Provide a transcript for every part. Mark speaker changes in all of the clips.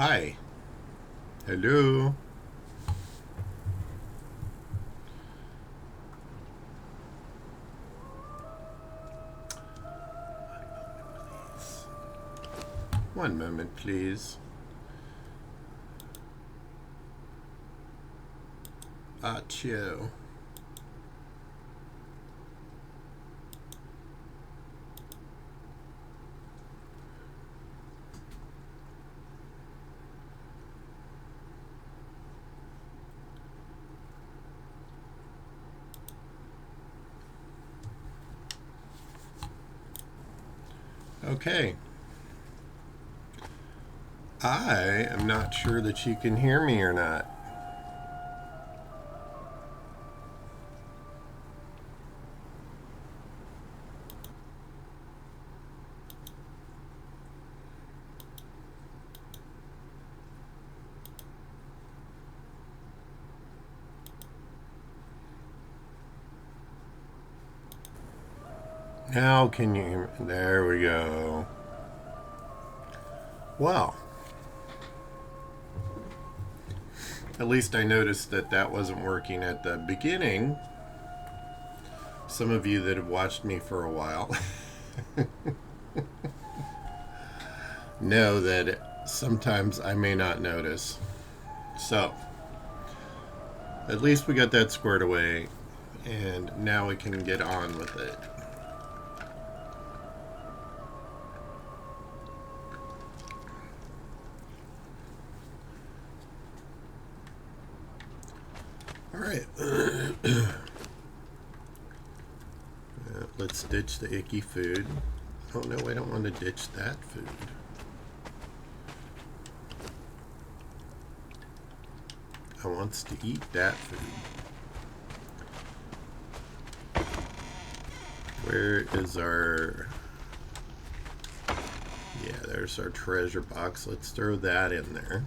Speaker 1: Hi. Hello. One moment, please. Achoo. Okay. I am not sure that you can hear me or not. Now can you hear me? There we go. Well, at least I noticed that that wasn't working at the beginning. Some of you that have watched me for a while know that sometimes I may not notice. So, at least we got that squared away, and now we can get on with it. Alright. Let's ditch the icky food. Oh no, I don't want to ditch that food. I wants to eat that food. Where is our... Yeah, there's our treasure box. Let's throw that in there.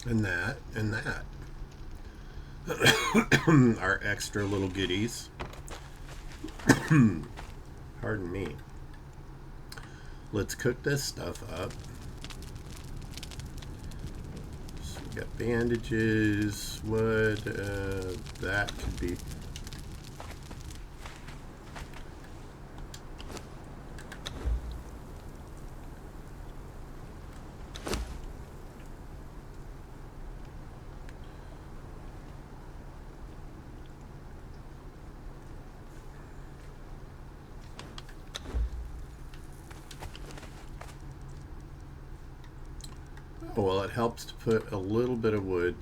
Speaker 1: And that, and that. Our extra little goodies. Pardon me. Let's cook this stuff up. So we got bandages. What that could be. Well, it helps to put a little bit of wood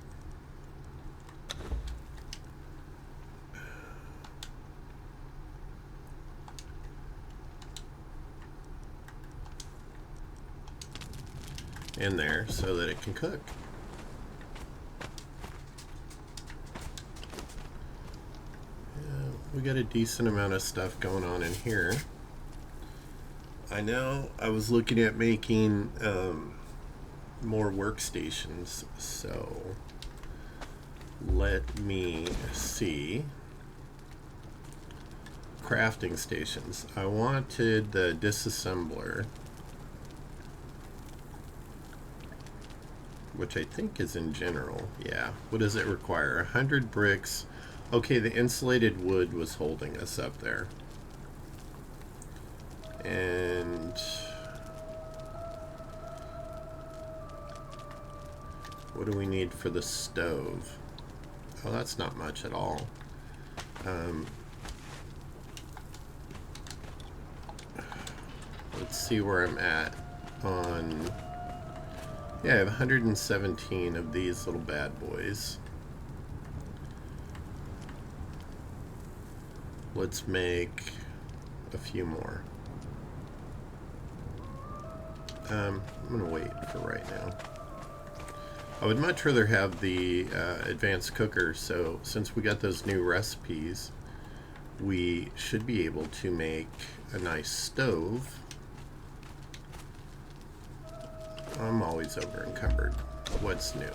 Speaker 1: in there so that it can cook. We got a decent amount of stuff going on in here. I know I was looking at making more workstations, so let me see. Crafting stations. I wanted the disassembler, which I think is in general. Yeah. What does it require? 100 bricks. Okay, the insulated wood was holding us up there. And what do we need for the stove? Oh, that's not much at all. Let's see where I'm at on... Yeah, I have 117 of these little bad boys. Let's make a few more. I'm going to wait for right now. I would much rather have the advanced cooker, so since we got those new recipes, we should be able to make a nice stove. I'm always over encumbered. What's new?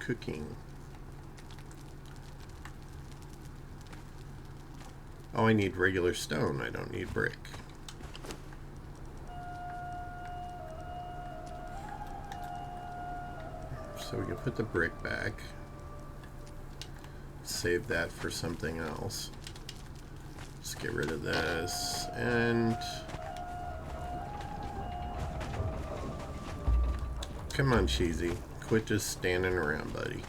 Speaker 1: Cooking. Oh, I need regular stone. I don't need brick. So we can put the brick back. Save that for something else. Let's get rid of this. And come on, Cheesy. Quit just standing around, buddy.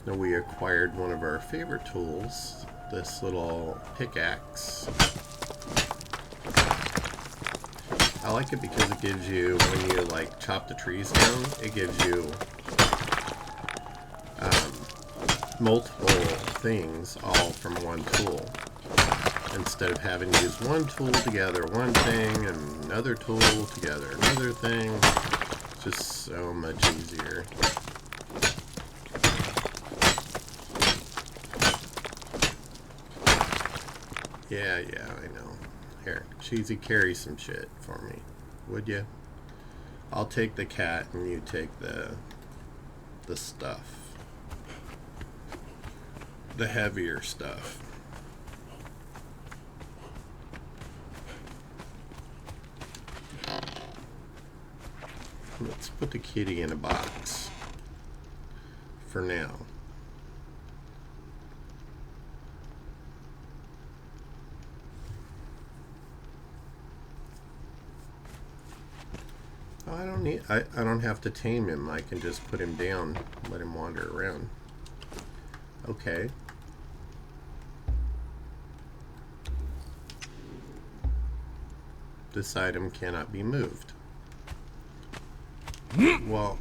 Speaker 1: Now we acquired one of our favorite tools, this little pickaxe. I like it because it gives you, when you like chop the trees down, it gives you multiple things all from one tool. Instead of having to use one tool together, one thing, and another tool together, another thing. It's just so much easier. Yeah, I know. Here, Cheesy, carry some shit for me, would you? I'll take the cat and you take the stuff. The heavier stuff. Let's put the kitty in a box for now. Oh, I don't have to tame him. I can just put him down, let him wander around. Okay. This item cannot be moved. Well,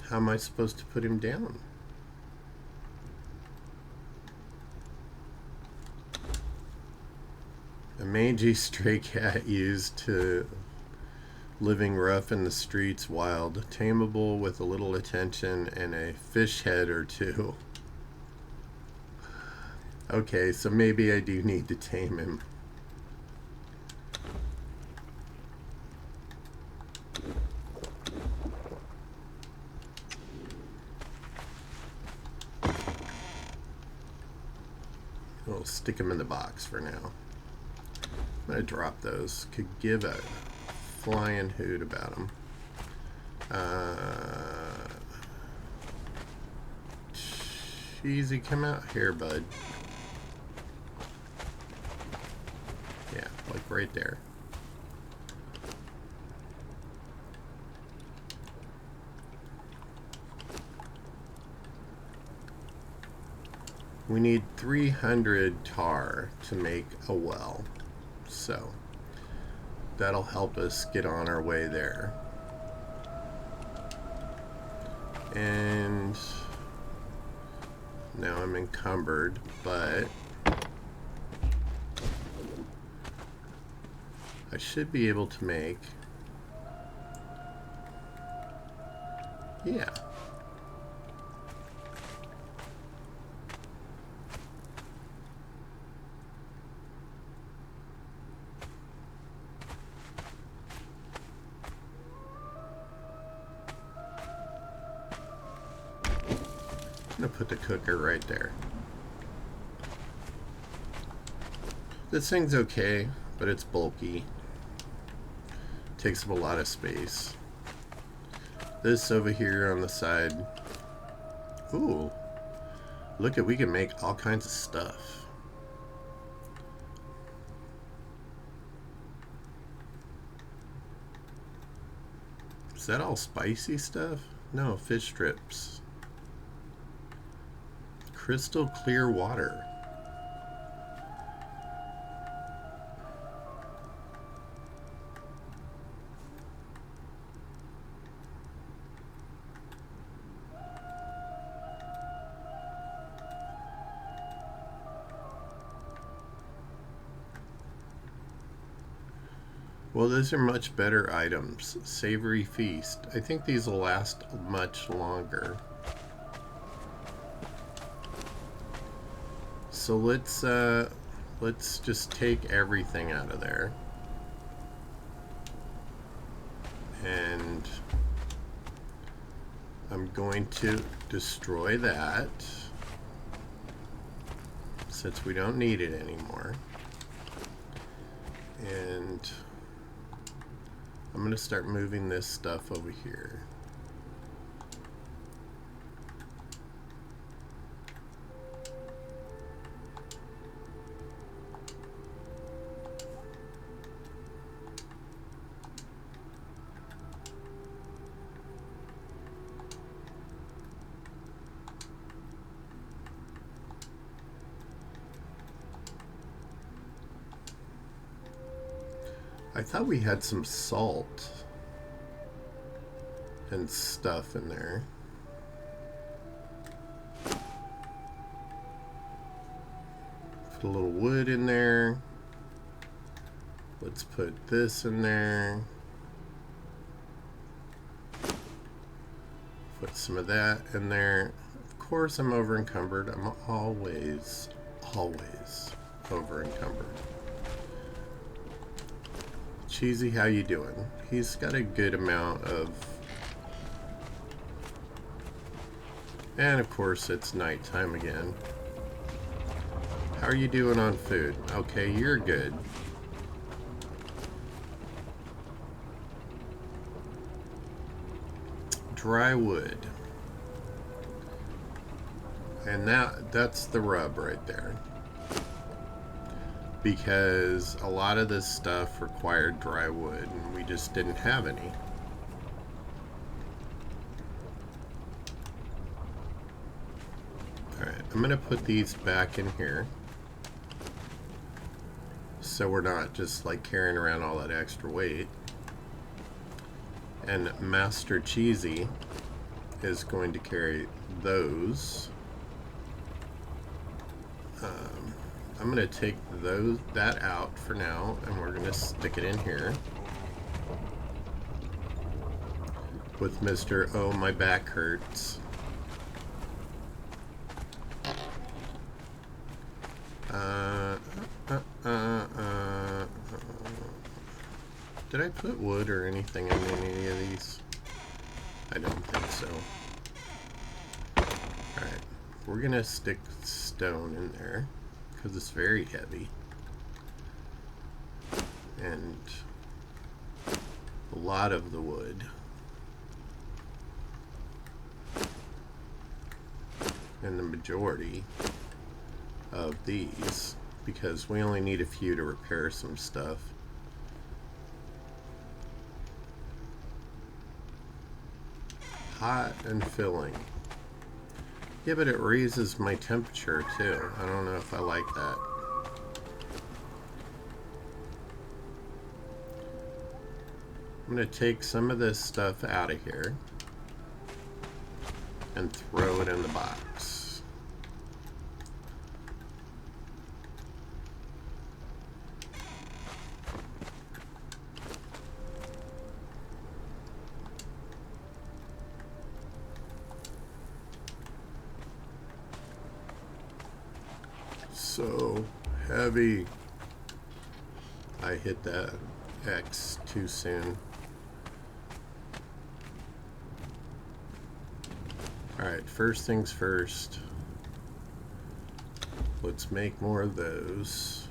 Speaker 1: how am I supposed to put him down? A mangy stray cat used to living rough in the streets wild, tameable with a little attention and a fish head or two. Okay, so maybe I do need to tame him. We'll stick him in the box for now. I'm going to drop those. Could give a flying hoot about them. Cheesy, come out here, bud. Yeah, like right there. We need 300 tar to make a well. So that'll help us get on our way there. And now I'm encumbered, but I should be able to make, yeah. I'm gonna put the cooker right there. This thing's okay, but it's bulky. Takes up a lot of space. This over here on the side. Ooh. Look at, we can make all kinds of stuff. Is that all spicy stuff? No, fish strips. Crystal clear water. Well, those are much better items. Savory feast. I think these will last much longer. So let's let's just take everything out of there. And I'm going to destroy that since we don't need it anymore. And I'm going to start moving this stuff over here. I thought we had some salt and stuff in there. Put a little wood in there. Let's put this in there. Put some of that in there. Of course I'm over encumbered. I'm always over encumbered. Cheesy, how you doing? He's got a good amount of... And of course it's nighttime again. How are you doing on food? Okay, you're good. Dry wood. And that's the rub right there. Because a lot of this stuff required dry wood and we just didn't have any. Alright, I'm going to put these back in here so we're not just like carrying around all that extra weight. And Master Cheesy is going to carry those. I'm going to take that out for now, and we're going to stick it in here with Mr. Oh, my back hurts. Did I put wood or anything in any of these? I don't think so. Alright, we're going to stick stone in there, because it's very heavy and a lot of the wood, and the majority of these, because we only need a few to repair some stuff. Hot and filling. Yeah, but it raises my temperature too. I don't know if I like that. I'm going to take some of this stuff out of here and throw it in the box. So heavy. I hit that X too soon. Alright, first things first. Let's make more of those.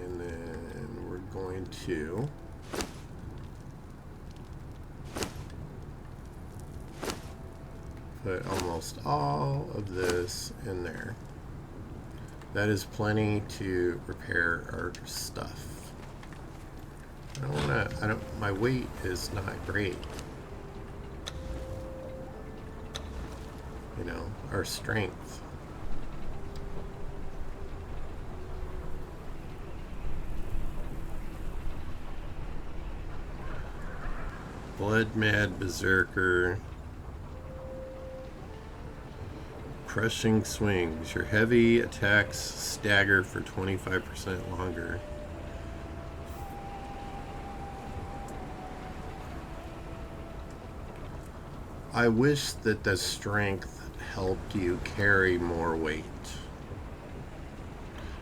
Speaker 1: And then we're going to put almost all of this in there. That is plenty to repair our stuff. My weight is not great. You know, our strength. Blood Mad Berserker. Crushing swings. Your heavy attacks stagger for 25% longer. I wish that the strength helped you carry more weight.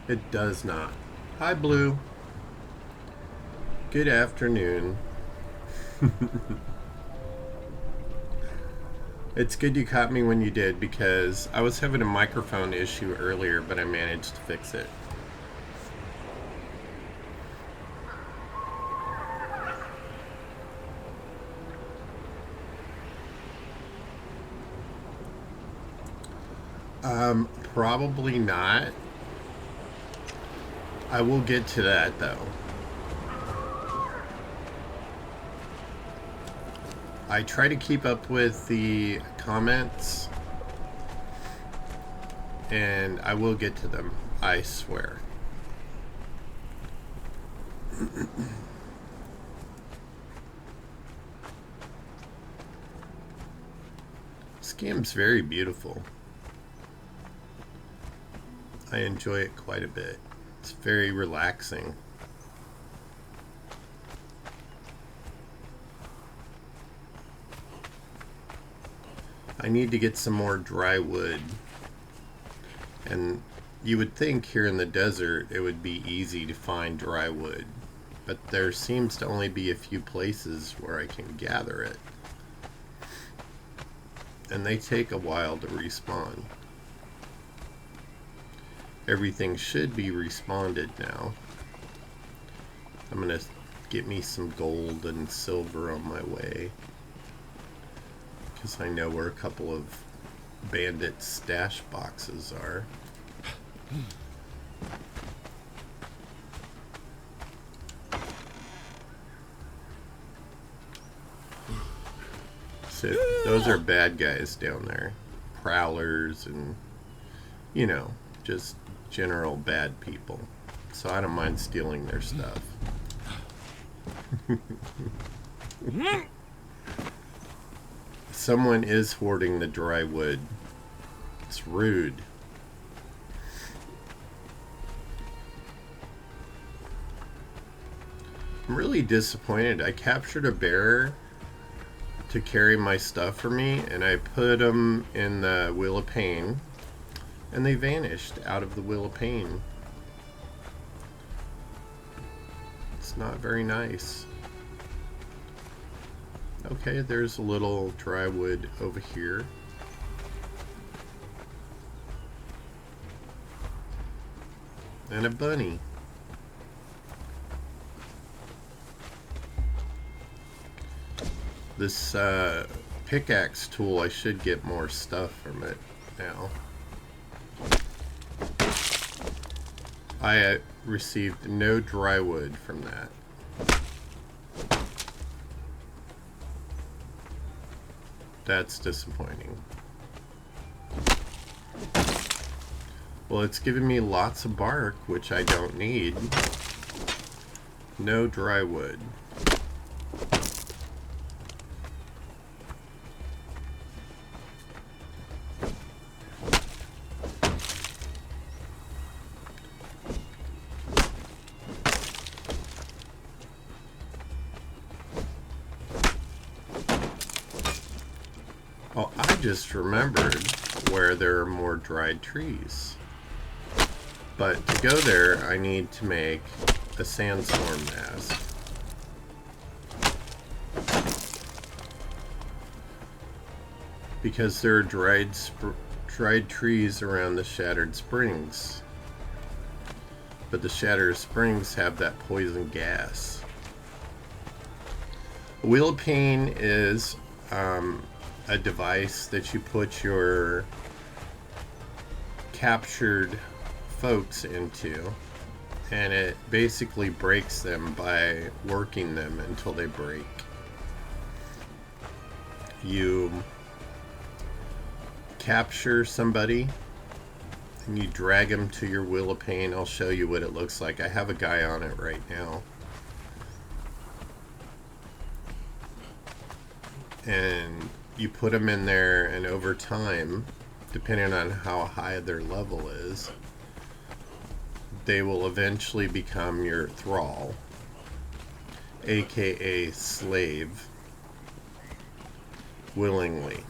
Speaker 1: It does not. Hi, Blue. Good afternoon. It's good you caught me when you did, because I was having a microphone issue earlier, but I managed to fix it. Probably not. I will get to that, though. I try to keep up with the comments, and I will get to them, I swear. This game's very beautiful. I enjoy it quite a bit. It's very relaxing. I need to get some more dry wood. And you would think here in the desert it would be easy to find dry wood, but there seems to only be a few places where I can gather it. And they take a while to respawn. Everything should be respawned now. I'm gonna get me some gold and silver on my way, because I know where a couple of bandit stash boxes are. So those are bad guys down there. Prowlers and, you know, just general bad people. So I don't mind stealing their stuff. Someone is hoarding the dry wood. It's rude. I'm really disappointed. I captured a bear to carry my stuff for me, and I put them in the Wheel of Pain, and they vanished out of the Wheel of Pain. It's not very nice. Okay, there's a little dry wood over here. And a bunny. This pickaxe tool, I should get more stuff from it now. I received no dry wood from that. That's disappointing. Well, it's giving me lots of bark, which I don't need. No dry wood. Oh, I just remembered where there are more dried trees. But to go there, I need to make a sandstorm mask. Because there are dried trees around the Shattered Springs. But the Shattered Springs have that poison gas. A Wheel of Pain is a device that you put your captured folks into, and it basically breaks them by working them until they break. You capture somebody and you drag them to your Wheel of Pain. I'll show you what it looks like. I have a guy on it right now. And you put them in there, and over time, depending on how high their level is, they will eventually become your thrall, aka slave, willingly.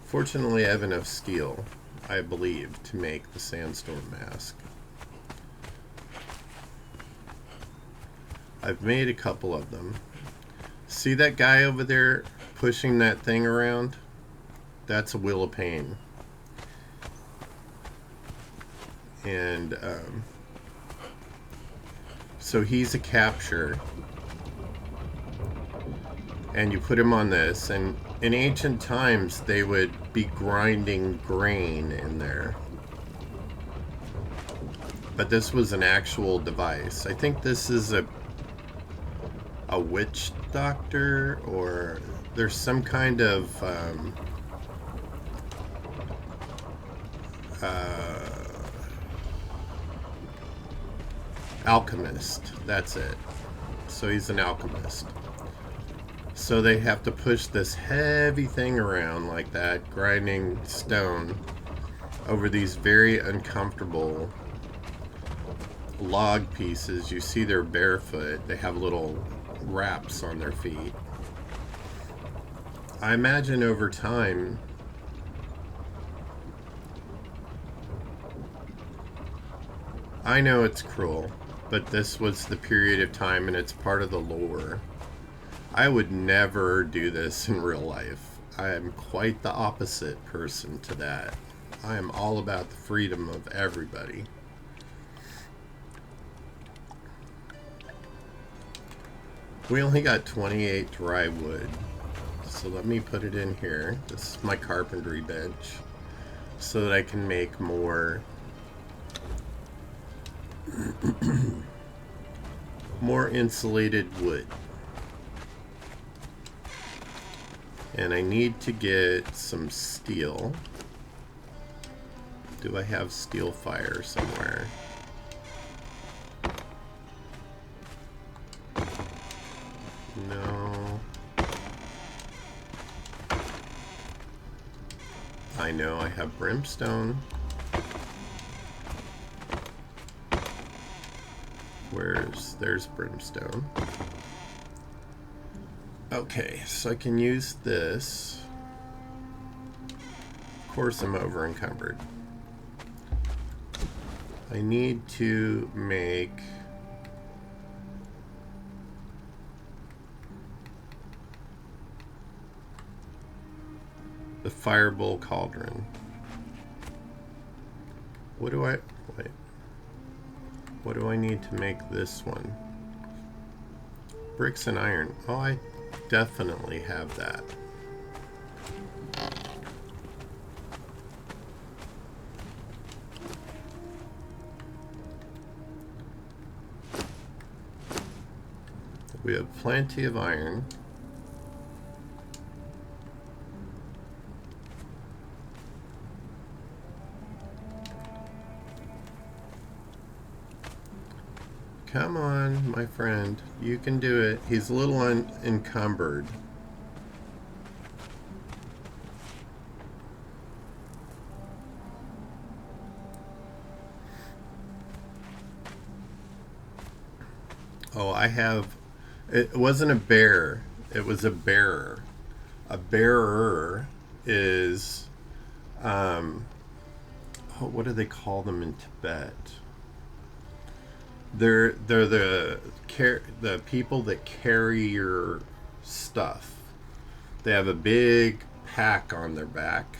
Speaker 1: Fortunately, I have enough steel, I believe, to make the sandstorm mask. I've made a couple of them. See that guy over there pushing that thing around? That's a Wheel of Pain. And so he's a capture. And you put him on this, and in ancient times they would be grinding grain in there. But this was an actual device. I think this is a witch doctor, or there's some kind of alchemist. That's it. So he's an alchemist. So they have to push this heavy thing around like that, grinding stone over these very uncomfortable log pieces. You see they're barefoot. They have little wraps on their feet. I imagine over time I know it's cruel, but this was the period of time and it's part of the lore. I would never do this in real life. I am quite the opposite person to that. I am all about the freedom of everybody. We only got 28 dry wood, so let me put it in here. This is my carpentry bench, so that I can make more more insulated wood. And I need to get some steel. Do I have steel fire somewhere? No. I know I have brimstone. There's brimstone. Okay, so I can use this. Of course I'm over encumbered. I need to make the Firebowl Cauldron. What do I... wait. What do I need to make this one? Bricks and iron. Oh, I definitely have that. We have plenty of iron. Come on, my friend. You can do it. He's a little encumbered. Oh, I have... It wasn't a bear. It was a bearer. A bearer is... oh, what do they call them in Tibet? They're the people that carry your stuff. They have a big pack on their back.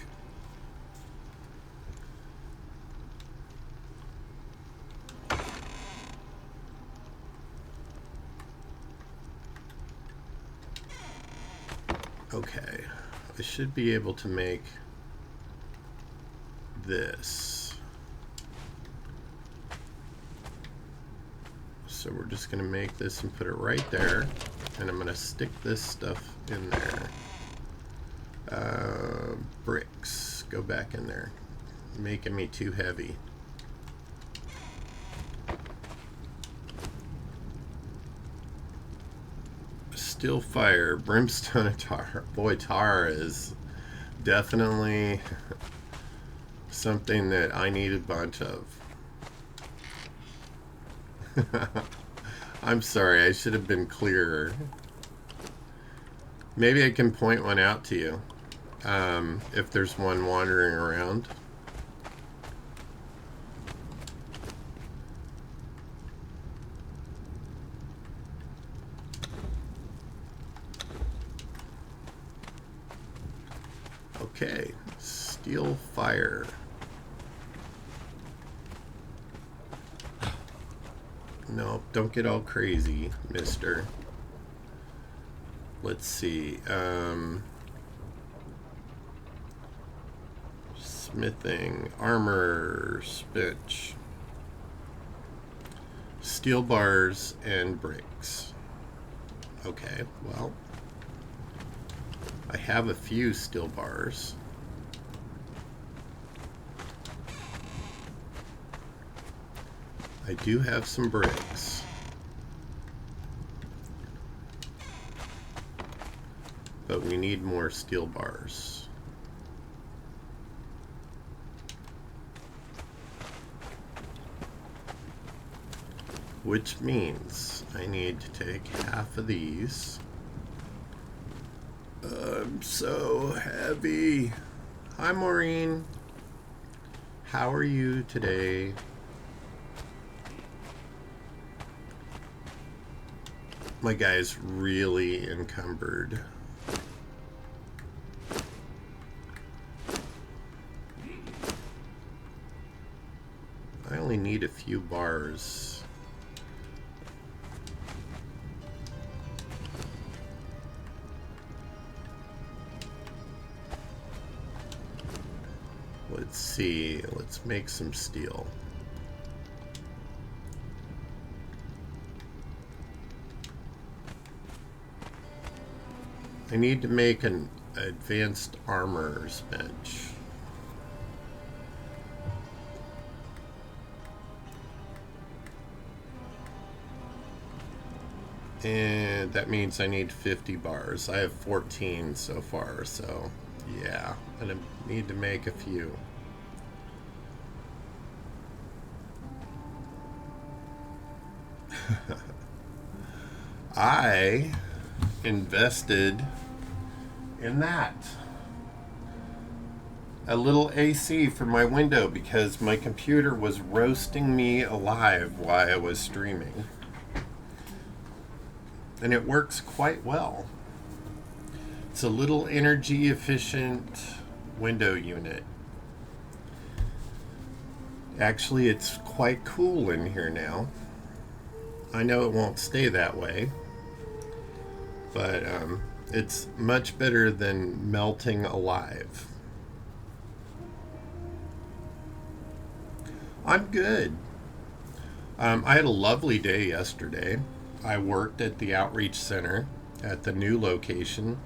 Speaker 1: Okay, I should be able to make this. So we're just going to make this and put it right there. And I'm going to stick this stuff in there. Bricks. Go back in there. Making me too heavy. Steel fire. Brimstone and tar. Boy, tar is definitely something that I need a bunch of. I'm sorry, I should have been clearer. Maybe I can point one out to you. if there's one wandering around. Okay, steel fire. No, don't get all crazy, mister. Let's see. Smithing, armor, spitch, steel bars, and bricks. Okay, well, I have a few steel bars. I do have some bricks. But we need more steel bars. Which means I need to take half of these. I'm so heavy. Hi, Maureen. How are you today? My guy's really encumbered. I only need a few bars. Let's see. Let's make some steel. I need to make an advanced armorer's bench. And that means I need 50 bars. I have 14 so far, so yeah, I'm gonna need to make a few. I invested in that. A little AC for my window because my computer was roasting me alive while I was streaming. And it works quite well. It's a little energy efficient window unit. Actually, it's quite cool in here now. I know it won't stay that way, but it's much better than melting alive. I'm good. I had a lovely day yesterday. I worked at the outreach center at the new location.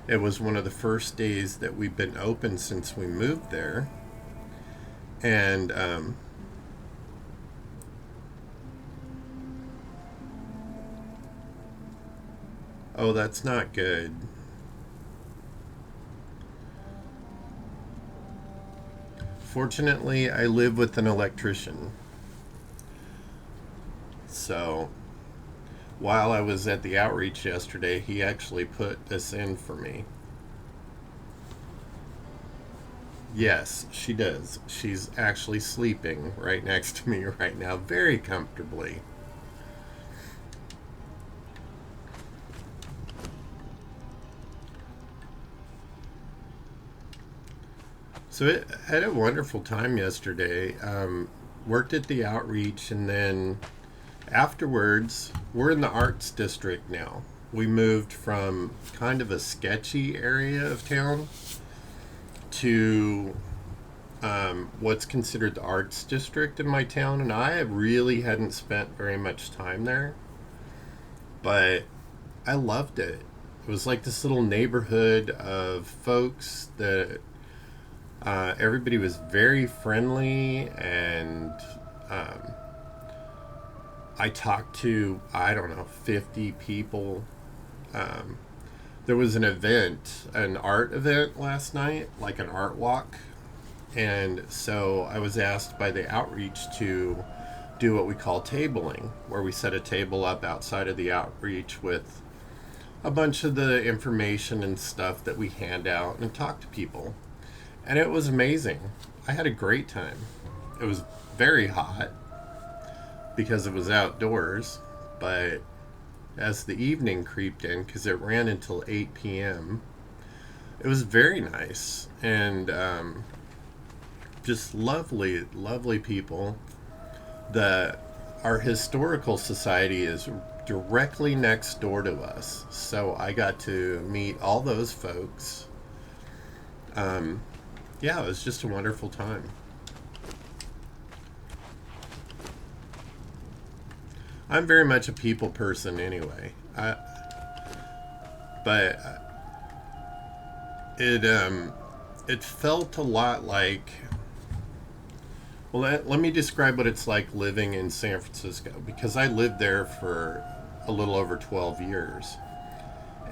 Speaker 1: It was one of the first days that we've been open since we moved there. And oh, that's not good. Fortunately, I live with an electrician. So, while I was at the outreach yesterday, he actually put this in for me. Yes, she does. She's actually sleeping right next to me right now, very comfortably. So I had a wonderful time yesterday. Worked at the outreach, and then afterwards, we're in the arts district now. We moved from kind of a sketchy area of town to what's considered the arts district in my town, and I really hadn't spent very much time there, but I loved it. It was like this little neighborhood of folks that everybody was very friendly, and I talked to, I don't know, 50 people. There was an event, an art event last night, like an art walk. And so I was asked by the outreach to do what we call tabling, where we set a table up outside of the outreach with a bunch of the information and stuff that we hand out and talk to people. And it was amazing. I had a great time. It was very hot because it was outdoors, but as the evening creeped in, because it ran until 8 p.m., it was very nice. And just lovely, lovely people. Our historical society is directly next door to us, so I got to meet all those folks. Yeah, it was just a wonderful time. I'm very much a people person anyway. But it felt a lot like. Well, let me describe what it's like living in San Francisco, because I lived there for a little over 12 years.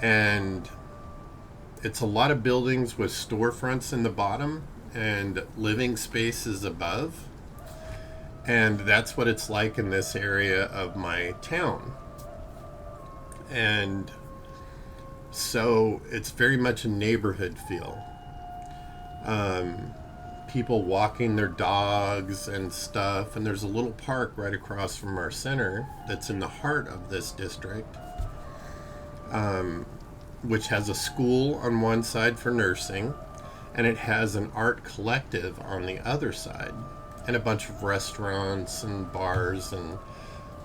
Speaker 1: And it's a lot of buildings with storefronts in the bottom and living spaces above. And that's what it's like in this area of my town. And so it's very much a neighborhood feel. People walking their dogs and stuff, and there's a little park right across from our center that's in the heart of this district, which has a school on one side for nursing, and it has an art collective on the other side, and a bunch of restaurants and bars and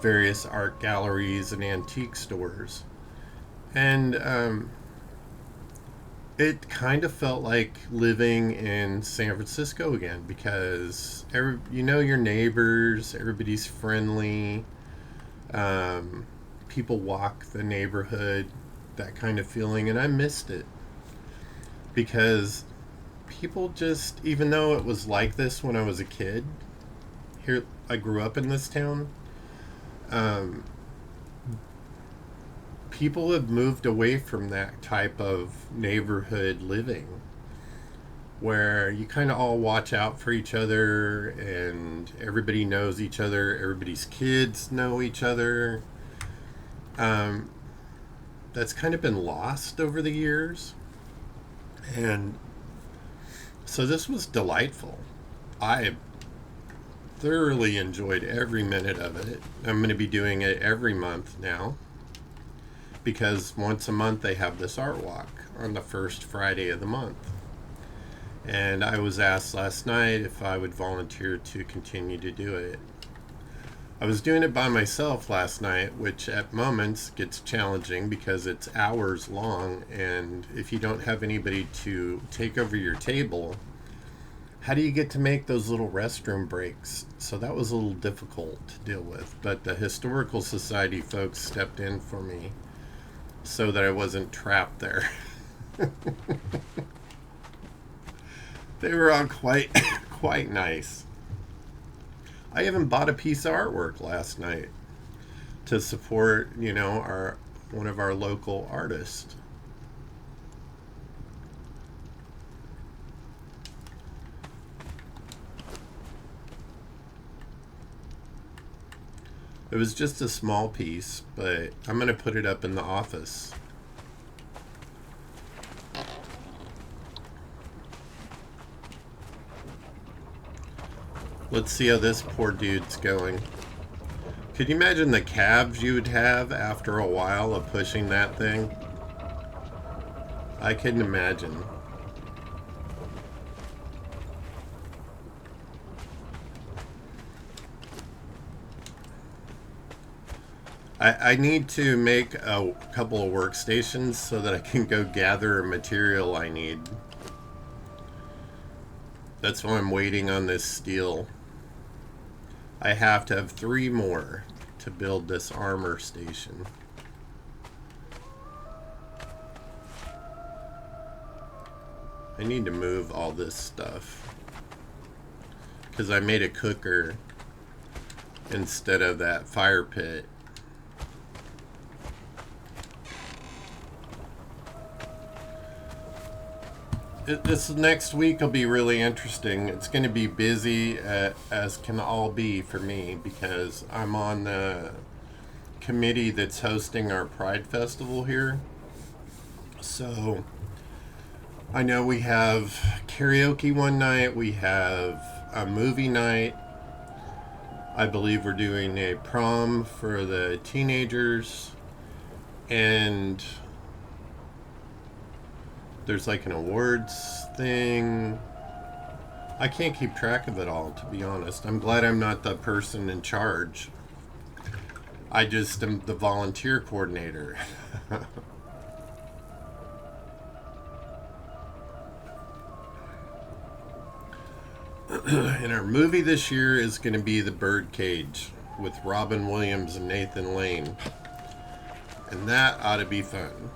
Speaker 1: various art galleries and antique stores. And it kind of felt like living in San Francisco again, because you know your neighbors, everybody's friendly, people walk the neighborhood, that kind of feeling, and I missed it. Because people just, even though it was like this when I was a kid, here I grew up in this town, people have moved away from that type of neighborhood living where you kind of all watch out for each other and everybody knows each other, everybody's kids know each other. That's kind of been lost over the years. And so this was delightful. I thoroughly enjoyed every minute of it. I'm going to be doing it every month now, because once a month they have this art walk on the first Friday of the month. And I was asked last night if I would volunteer to continue to do it. I was doing it by myself last night, which at moments gets challenging because it's hours long, and if you don't have anybody to take over your table, how do you get to make those little restroom breaks? So that was a little difficult to deal with, but the Historical Society folks stepped in for me so that I wasn't trapped there. They were all quite nice. I even bought a piece of artwork last night to support, one of our local artists. It was just a small piece, but I'm going to put it up in the office. Let's see how this poor dude's going. Could you imagine the calves you would have after a while of pushing that thing? I couldn't imagine. I need to make a couple of workstations so that I can go gather material I need. That's why I'm waiting on this steel. I have to have 3 more to build this armor station. I need to move all this stuff because I made a cooker instead of that fire pit. This next week will be really interesting. It's going to be busy, as can all be for me, because I'm on the committee that's hosting our Pride Festival here. So I know we have karaoke one night, we have a movie night. I believe we're doing a prom for the teenagers, and there's like an awards thing. I can't keep track of it all, to be honest. I'm glad I'm not the person in charge. I just am the volunteer coordinator. And our movie this year is going to be The Birdcage with Robin Williams and Nathan Lane. And that ought to be fun.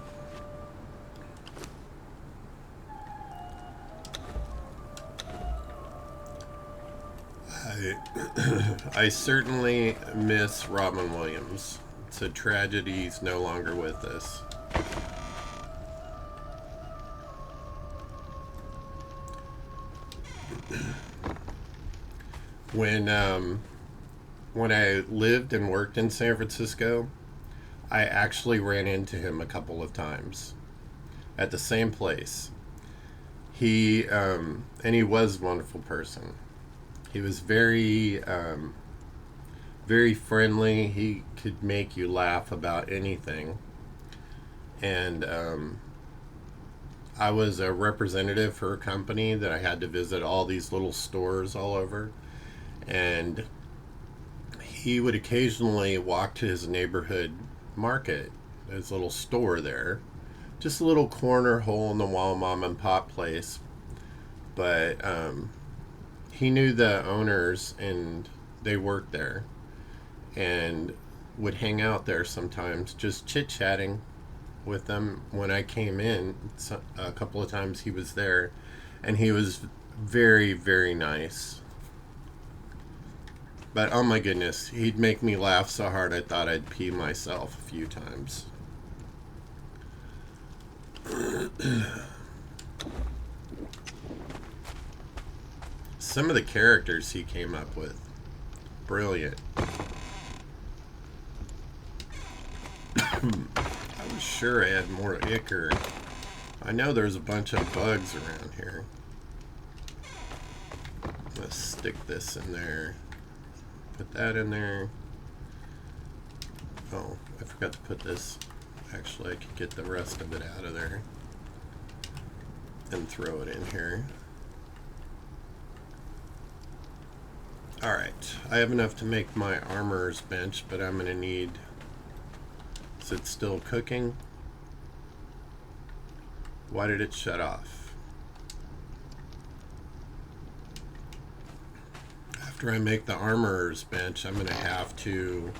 Speaker 1: I certainly miss Robin Williams. It's a tragedy he's no longer with us. When I lived and worked in San Francisco, I actually ran into him a couple of times at the same place. And he was a wonderful person. He was very very friendly. He could make you laugh about anything. And I was a representative for a company that I had to visit all these little stores all over. And he would occasionally walk to his neighborhood market, his little store there. Just a little corner hole in the wall mom and pop place. But he knew the owners and they worked there and would hang out there sometimes, just chit-chatting with them. When I came in, a couple of times he was there, and he was very, very nice. But oh my goodness, he'd make me laugh so hard I thought I'd pee myself a few times. Some of the characters he came up with, brilliant. I was sure I had more ichor. I know there's a bunch of bugs around here. Let's stick this in there. Put that in there. Oh, I forgot to put this. Actually, I could get the rest of it out of there and throw it in here. Alright, I have enough to make my armorer's bench, but I'm going to need... Is it still cooking? Why did it shut off? After I make the armorer's bench, I'm going to have to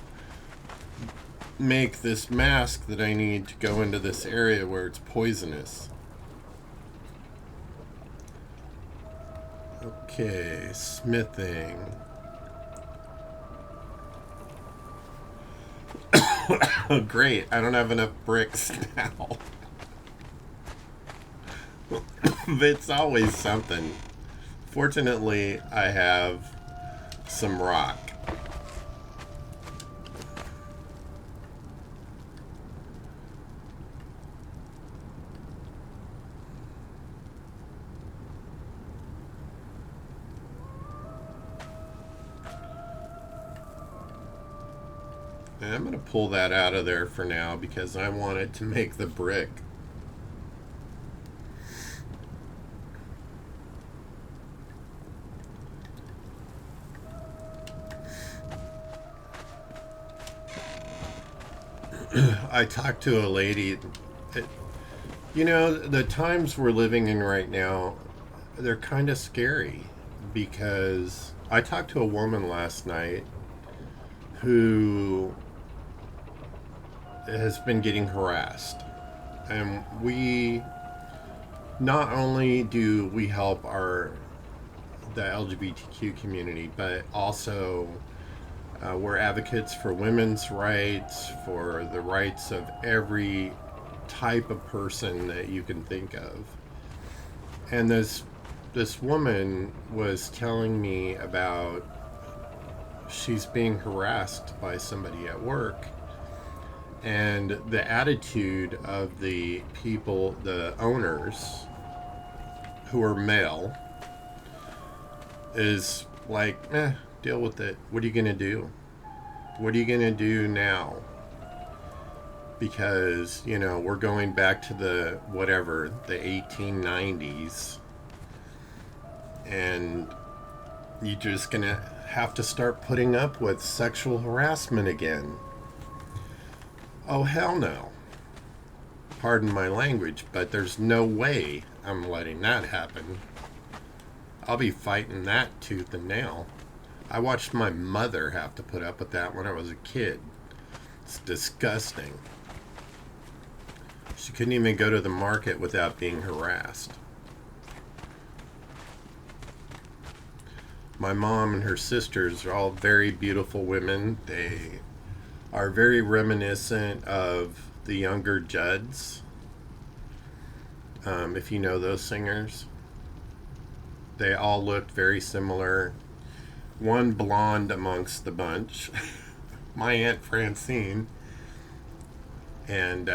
Speaker 1: make this mask that I need to go into this area where it's poisonous. Okay, smithing. Great, I don't have enough bricks now. It's always something. Fortunately, I have some rock. And I'm going to pull that out of there for now because I want it to make the brick. I talked to a lady. You know, the times we're living in right now, they're kind of scary because I talked to a woman last night who has been getting harassed. And we not only do we help the LGBTQ community, but also we're advocates for women's rights, for the rights of every type of person that you can think of. And this woman was telling me about she's being harassed by somebody at work, And the attitude of the people, the owners, who are male, is like, deal with it. What are you going to do? What are you going to do now? Because, you know, we're going back to the 1890s. And you're just going to have to start putting up with sexual harassment again. Oh, hell no. Pardon my language, but there's no way I'm letting that happen. I'll be fighting that tooth and nail. I watched my mother have to put up with that when I was a kid. It's disgusting. She couldn't even go to the market without being harassed. My mom and her sisters are all very beautiful women. They are very reminiscent of the younger Judds. If you know those singers. They all looked very similar. One blonde amongst the bunch. My Aunt Francine. And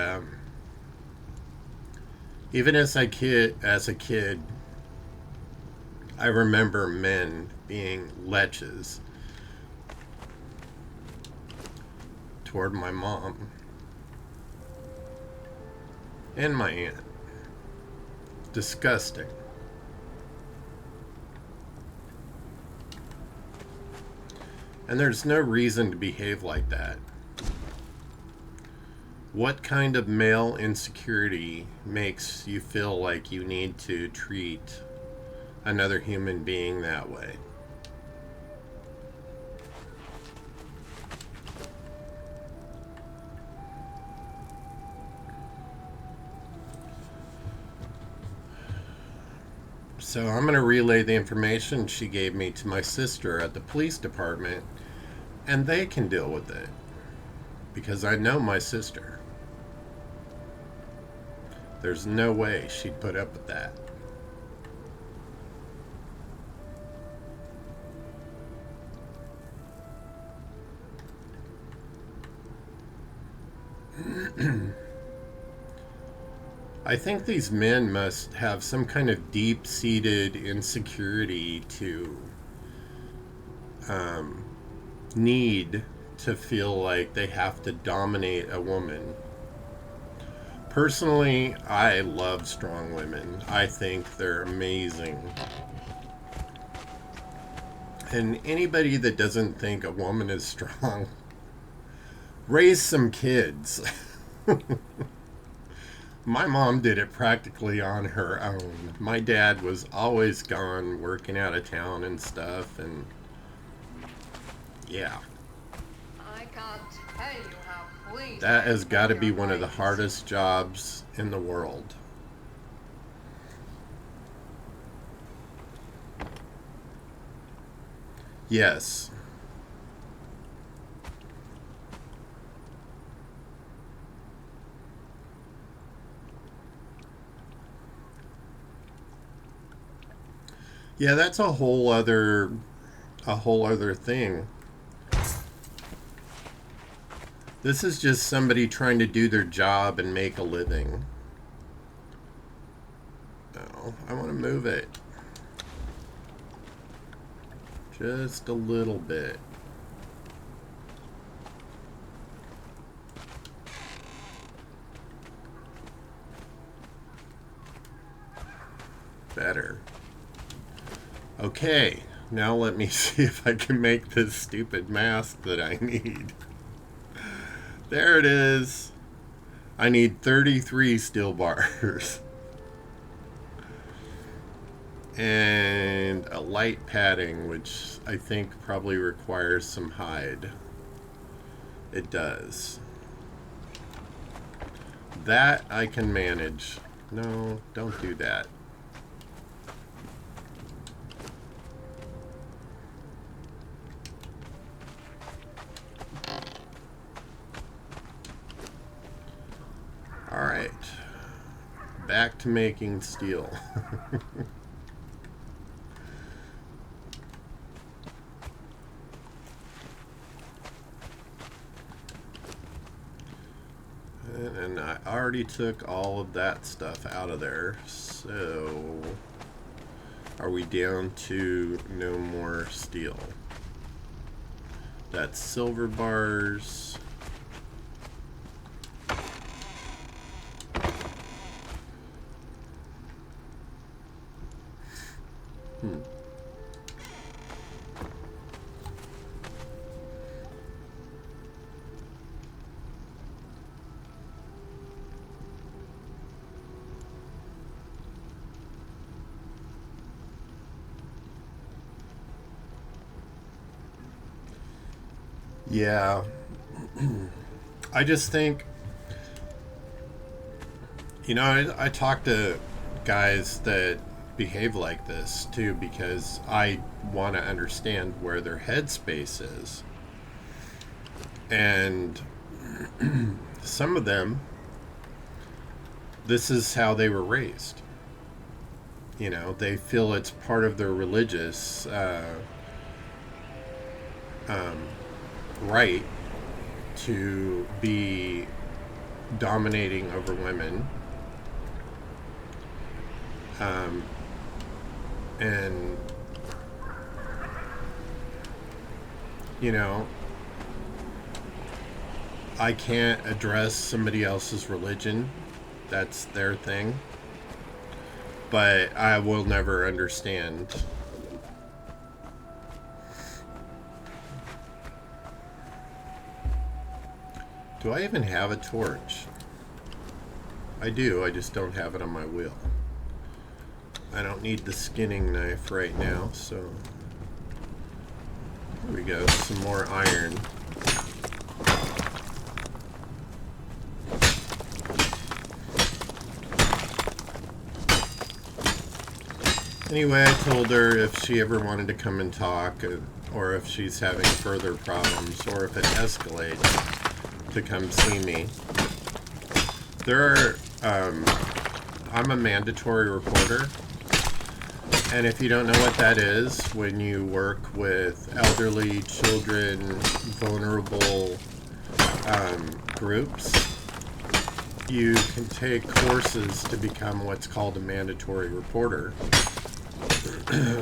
Speaker 1: even as a kid, I remember men being leches toward my mom and my aunt. Disgusting. And there's no reason to behave like that. What kind of male insecurity makes you feel like you need to treat another human being that way? So I'm going to relay the information she gave me to my sister at the police department, and they can deal with it, because I know my sister. There's no way she'd put up with that. I think these men must have some kind of deep-seated insecurity to need to feel like they have to dominate a woman. Personally, I love strong women. I think they're amazing. And anybody that doesn't think a woman is strong, raise some kids. My mom did it practically on her own. My dad was always gone working out of town and stuff, and yeah.
Speaker 2: I can't tell you how pleased
Speaker 1: That has got to be one of the hardest jobs in the world. Yes. Yeah, that's a whole other thing. This is just somebody trying to do their job and make a living. Oh, I want to move it. Just a little bit. Better. Okay, now let me see if I can make this stupid mask that I need. There it is. I need 33 steel bars. And a light padding, which I think probably requires some hide. It does. That I can manage. No, don't do that. Alright. Back to making steel. And I already took all of that stuff out of there. So, are we down to no more steel? That's silver bars. Yeah. I just think, I talk to guys that behave like this too because I want to understand where their headspace is. And some of them, this is how they were raised. They feel it's part of their religious right to be dominating over women, and I can't address somebody else's religion. That's their thing, but I will never understand. Do I even have a torch? I do, I just don't have it on my wheel. I don't need the skinning knife right now, so... Here we go, some more iron. Anyway, I told her if she ever wanted to come and talk, or if she's having further problems, or if it escalates, to come see me. I'm a mandatory reporter, and if you don't know what that is, when you work with elderly, children, vulnerable groups, you can take courses to become what's called a mandatory reporter,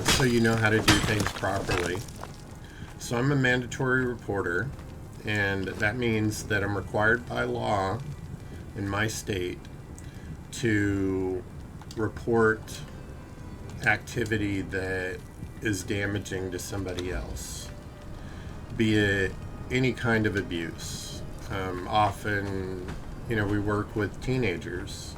Speaker 1: so you know how to do things properly. So I'm a mandatory reporter, and that means that I'm required by law in my state to report activity that is damaging to somebody else, be it any kind of abuse. Often, we work with teenagers,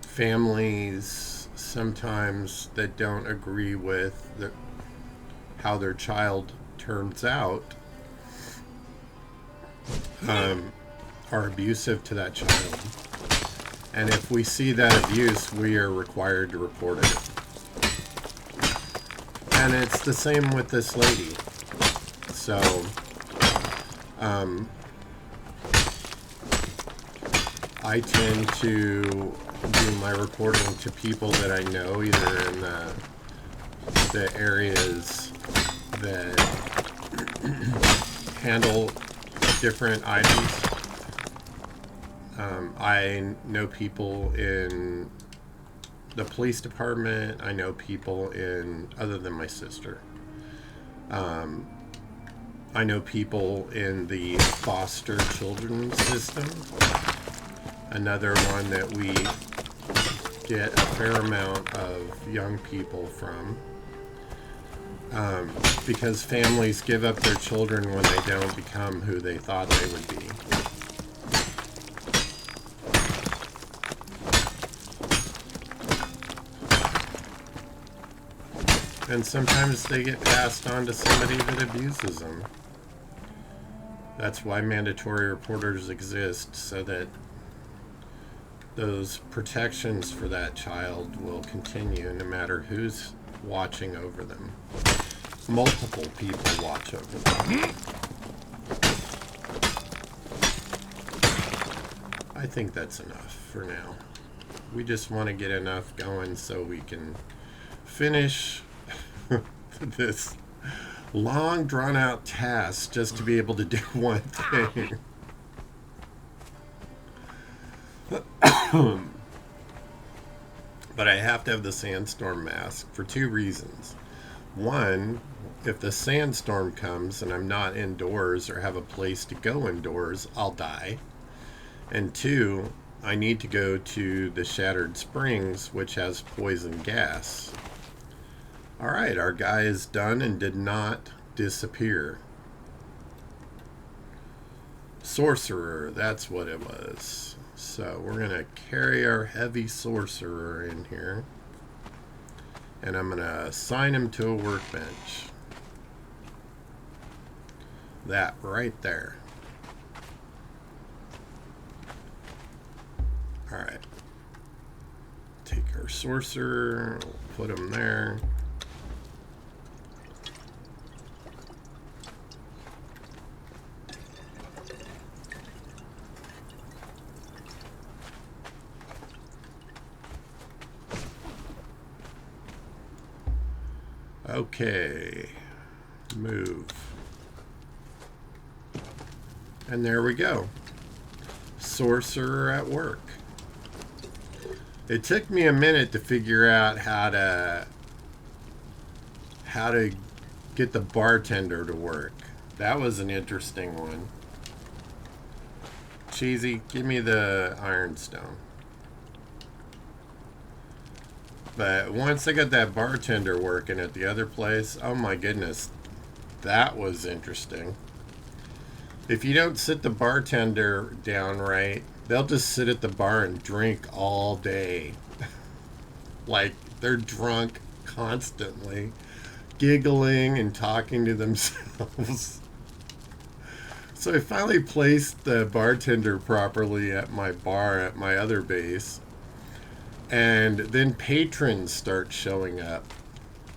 Speaker 1: families sometimes that don't agree with how their child turns out, are abusive to that child. And if we see that abuse, we are required to report it. And it's the same with this lady. So, I tend to do my reporting to people that I know, either in the areas that handle different items. I know people in the police department. I know people other than my sister. I know people in the foster children system. Another one that we get a fair amount of young people from. Because families give up their children when they don't become who they thought they would be. And sometimes they get passed on to somebody that abuses them. That's why mandatory reporters exist, so that those protections for that child will continue no matter who's watching over them. Multiple people watch over them. I think that's enough for now. We just want to get enough going so we can finish this long drawn out tasks just to be able to do one thing. But I have to have the sandstorm mask for two reasons. One, if the sandstorm comes and I'm not indoors or have a place to go indoors, I'll die. And two, I need to go to the Shattered Springs, which has poison gas. Alright, our guy is done and did not disappear. Sorcerer, that's what it was. So we're going to carry our heavy sorcerer in here. And I'm going to assign him to a workbench. That right there. Alright. Take our sorcerer, put him there. Okay, move. And there we go. Sorcerer at work. It took me a minute to figure out how to get the bartender to work. That was an interesting one. Cheesy, give me the ironstone. But once I got that bartender working at the other place, oh my goodness, that was interesting. If you don't sit the bartender down right, they'll just sit at the bar and drink all day. Like, they're drunk constantly, giggling and talking to themselves. So I finally placed the bartender properly at my bar at my other base. And then patrons start showing up,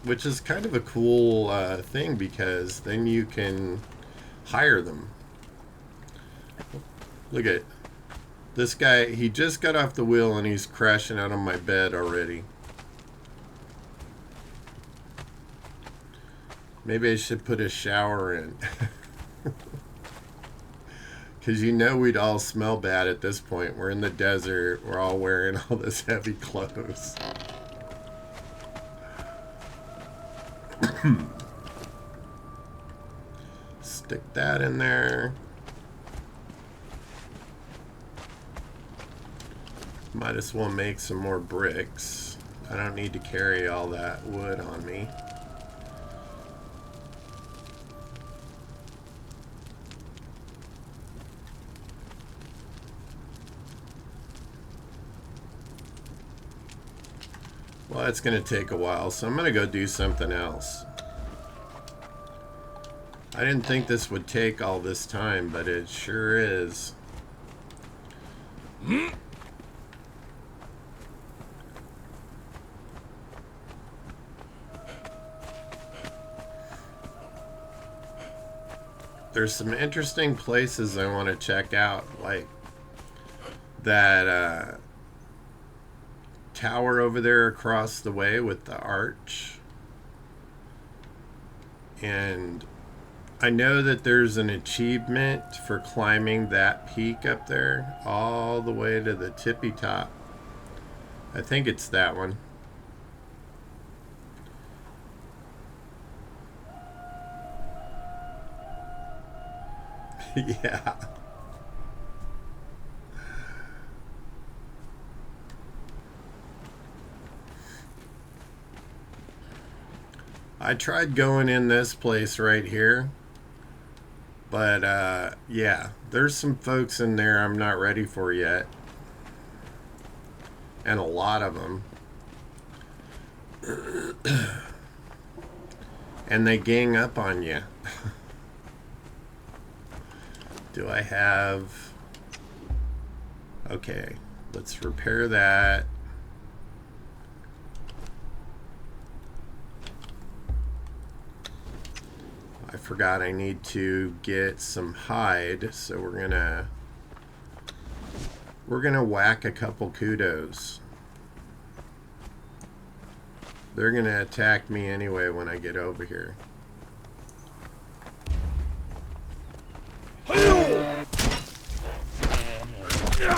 Speaker 1: which is kind of a cool thing because then you can hire them. Look at this guy. He just got off the wheel and he's crashing out on my bed already. Maybe I should put a shower in. Because you know we'd all smell bad at this point. We're in the desert. We're all wearing all this heavy clothes. Stick that in there. Might as well make some more bricks. I don't need to carry all that wood on me. Well, it's going to take a while, so I'm going to go do something else. I didn't think this would take all this time, but it sure is. There's some interesting places I want to check out, like that tower over there across the way with the arch. And I know that there's an achievement for climbing that peak up there all the way to the tippy top. I think it's that one. Yeah. I tried going in this place right here, but yeah, there's some folks in there I'm not ready for yet, and a lot of them. And they gang up on you. Do I have... Okay, let's repair that. I forgot I need to get some hide, so we're gonna whack a couple kudos. They're gonna attack me anyway when I get over here. Get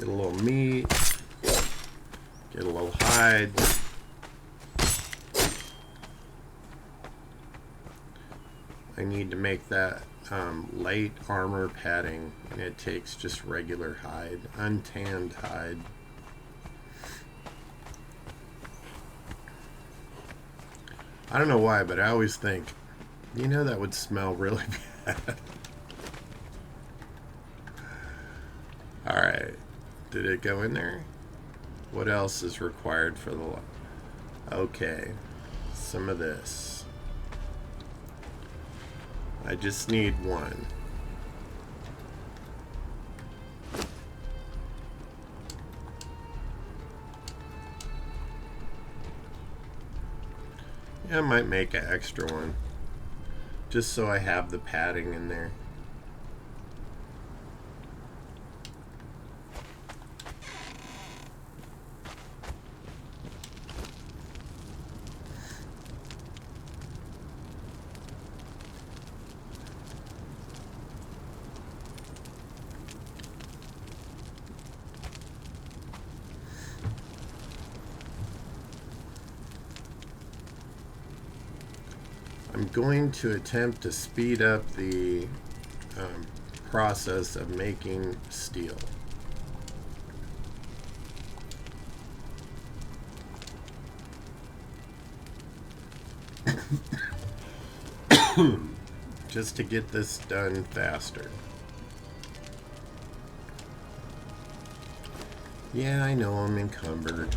Speaker 1: a little meat. Get a little hide. I need to make that light armor padding, and it takes just regular hide, untanned hide. I don't know why, but I always think, you know, that would smell really bad. Alright, did it go in there? What else is required for the... Okay, some of this. I just need one. Yeah, I might make an extra one, just so I have the padding in there. I'm going to attempt to speed up the process of making steel. Just to get this done faster. Yeah, I know I'm encumbered.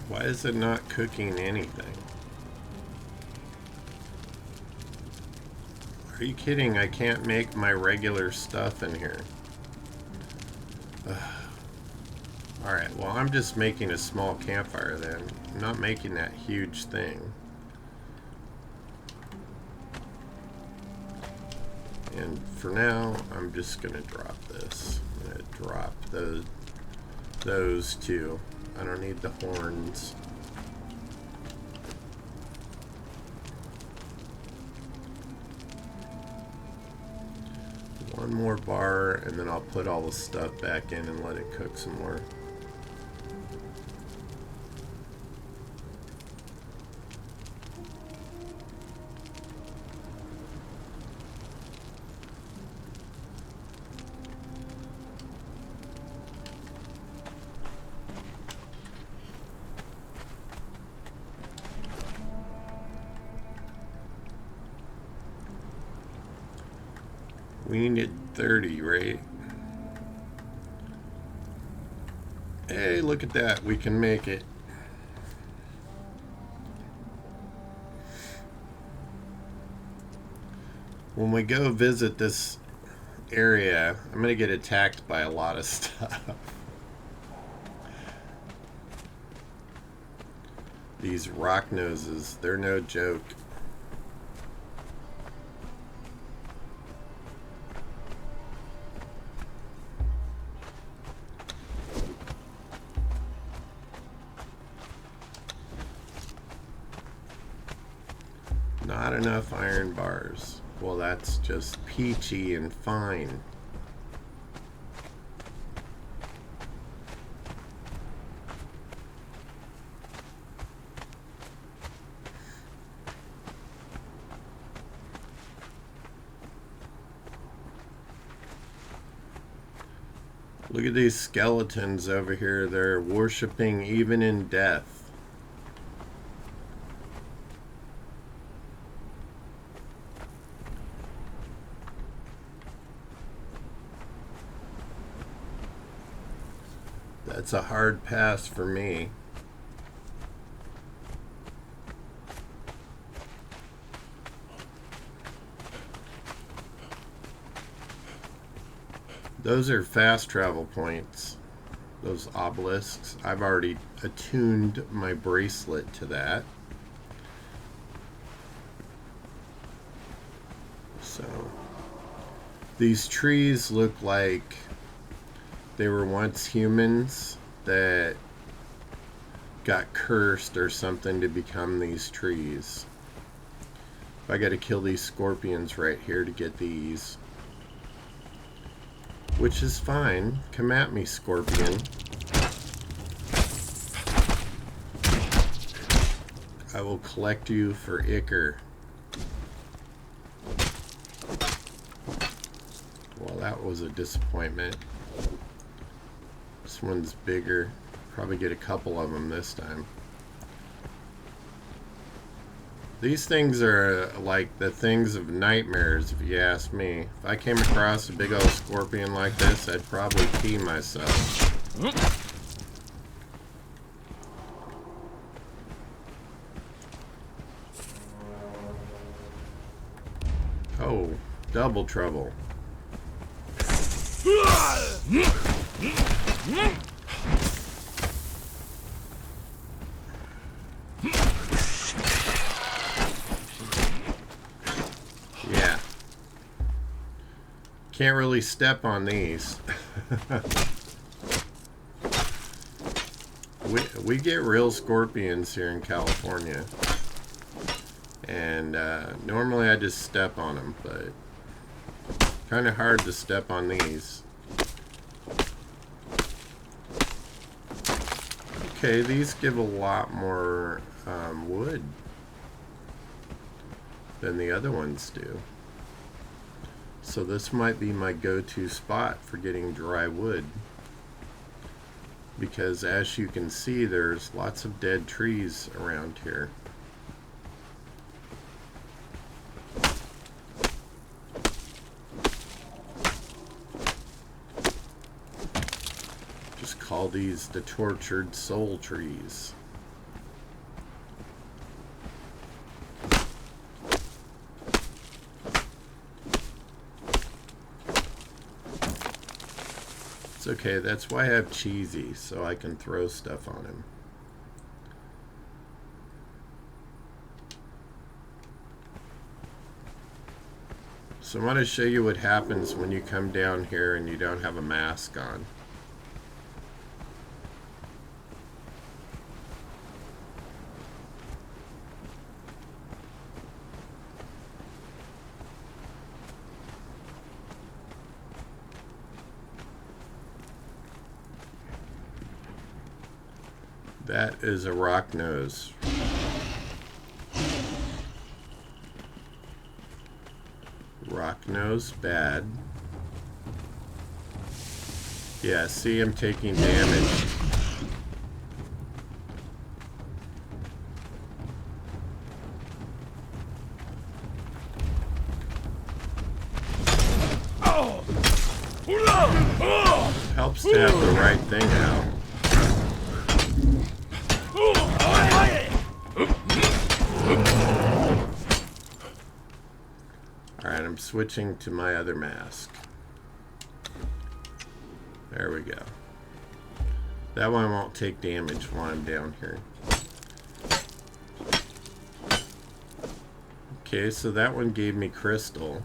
Speaker 1: Why is it not cooking anything? Are you kidding? I can't make my regular stuff in here. Alright, well, I'm just making a small campfire then. I'm not making that huge thing. And for now, I'm just gonna drop this. I'm gonna drop those two. I don't need the horns. One more bar, and then I'll put all the stuff back in and let it cook some more. We needed 30, right? Hey, look at that. We can make it. When we go visit this area, I'm going to get attacked by a lot of stuff. These rock noses, they're no joke. Not enough iron bars. Well, that's just peachy and fine. Look at these skeletons over here. They're worshiping even in death. That's a hard pass for me. Those are fast travel points. Those obelisks. I've already attuned my bracelet to that. So these trees look like they were once humans that got cursed or something to become these trees. I gotta kill these scorpions right here to get these. Which is fine. Come at me, scorpion. I will collect you for ichor. Well, that was a disappointment. This one's bigger. Probably get a couple of them this time. These things are like the things of nightmares, if you ask me. If I came across a big old scorpion like this, I'd probably pee myself. Oh, double trouble. Yeah. Can't really step on these. we get real scorpions here in California. And normally I just step on them, but kind of hard to step on these. Okay, these give a lot more wood than the other ones do. So this might be my go-to spot for getting dry wood. Because as you can see, there's lots of dead trees around here. Just call these the tortured soul trees. It's okay, that's why I have Cheesy, so I can throw stuff on him. So I want to show you what happens when you come down here and you don't have a mask on. That is a rock nose. Rock nose, bad. Yeah, see, I'm taking damage. Helps to have the right thing out. Alright, I'm switching to my other mask. There we go. That one won't take damage while I'm down here. Okay, so that one gave me crystal.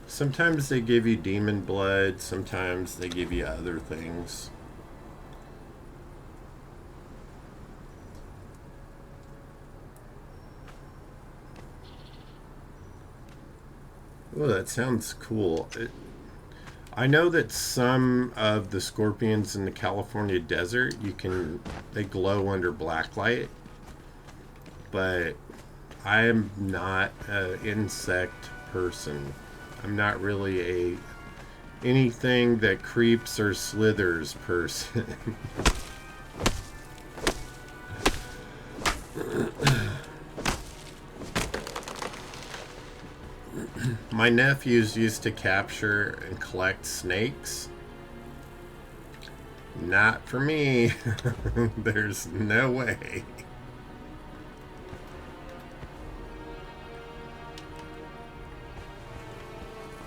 Speaker 1: Sometimes they give you demon blood, sometimes they give you other things. Oh, that sounds cool. I know that some of the scorpions in the California desert, they glow under black light, but I am not an insect person. I'm not really anything that creeps or slithers person. My nephews used to capture and collect snakes. Not for me. There's no way.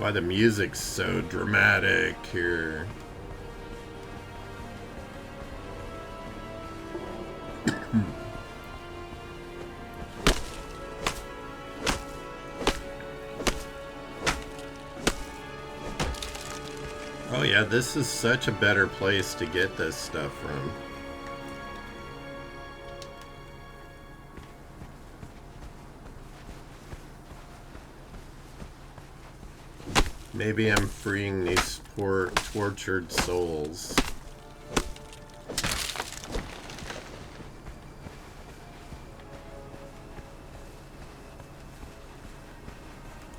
Speaker 1: Well, why the music's so dramatic here. Oh yeah, this is such a better place to get this stuff from. Maybe I'm freeing these poor tortured souls.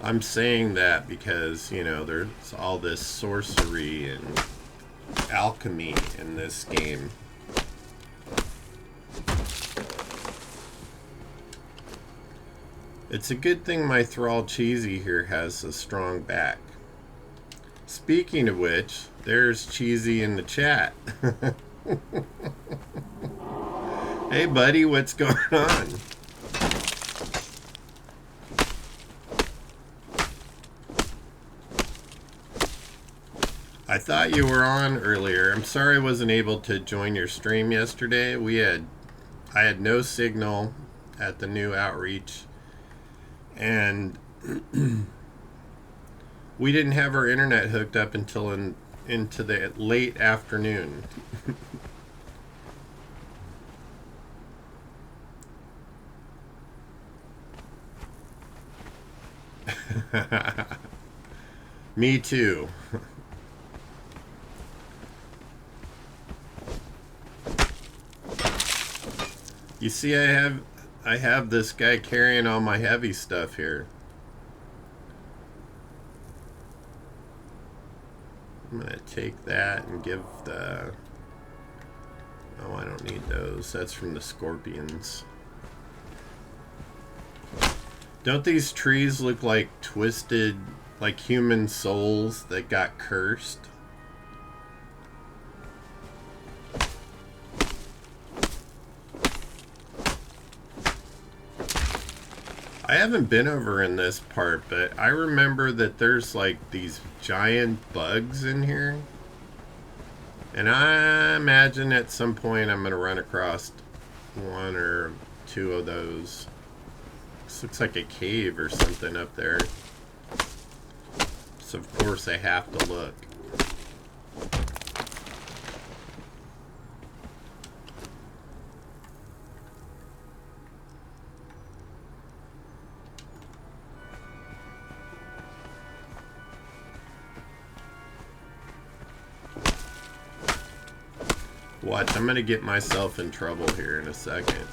Speaker 1: I'm saying that because, you know, there's all this sorcery and alchemy in this game. It's a good thing my thrall Cheesy here has a strong back. Speaking of which, there's Cheesy in the chat. Hey buddy, what's going on? I thought you were on earlier. I'm sorry I wasn't able to join your stream yesterday. I had no signal at the new outreach, and we didn't have our internet hooked up until into the late afternoon. Me too. You see, I have this guy carrying all my heavy stuff here. I'm gonna take that and give the... Oh, I don't need those. That's from the scorpions. Don't these trees look like twisted, like human souls that got cursed? I haven't been over in this part, but I remember that there's like these giant bugs in here. And I imagine at some point I'm going to run across one or two of those. This looks like a cave or something up there. So of course I have to look. Watch, I'm gonna get myself in trouble here in a second.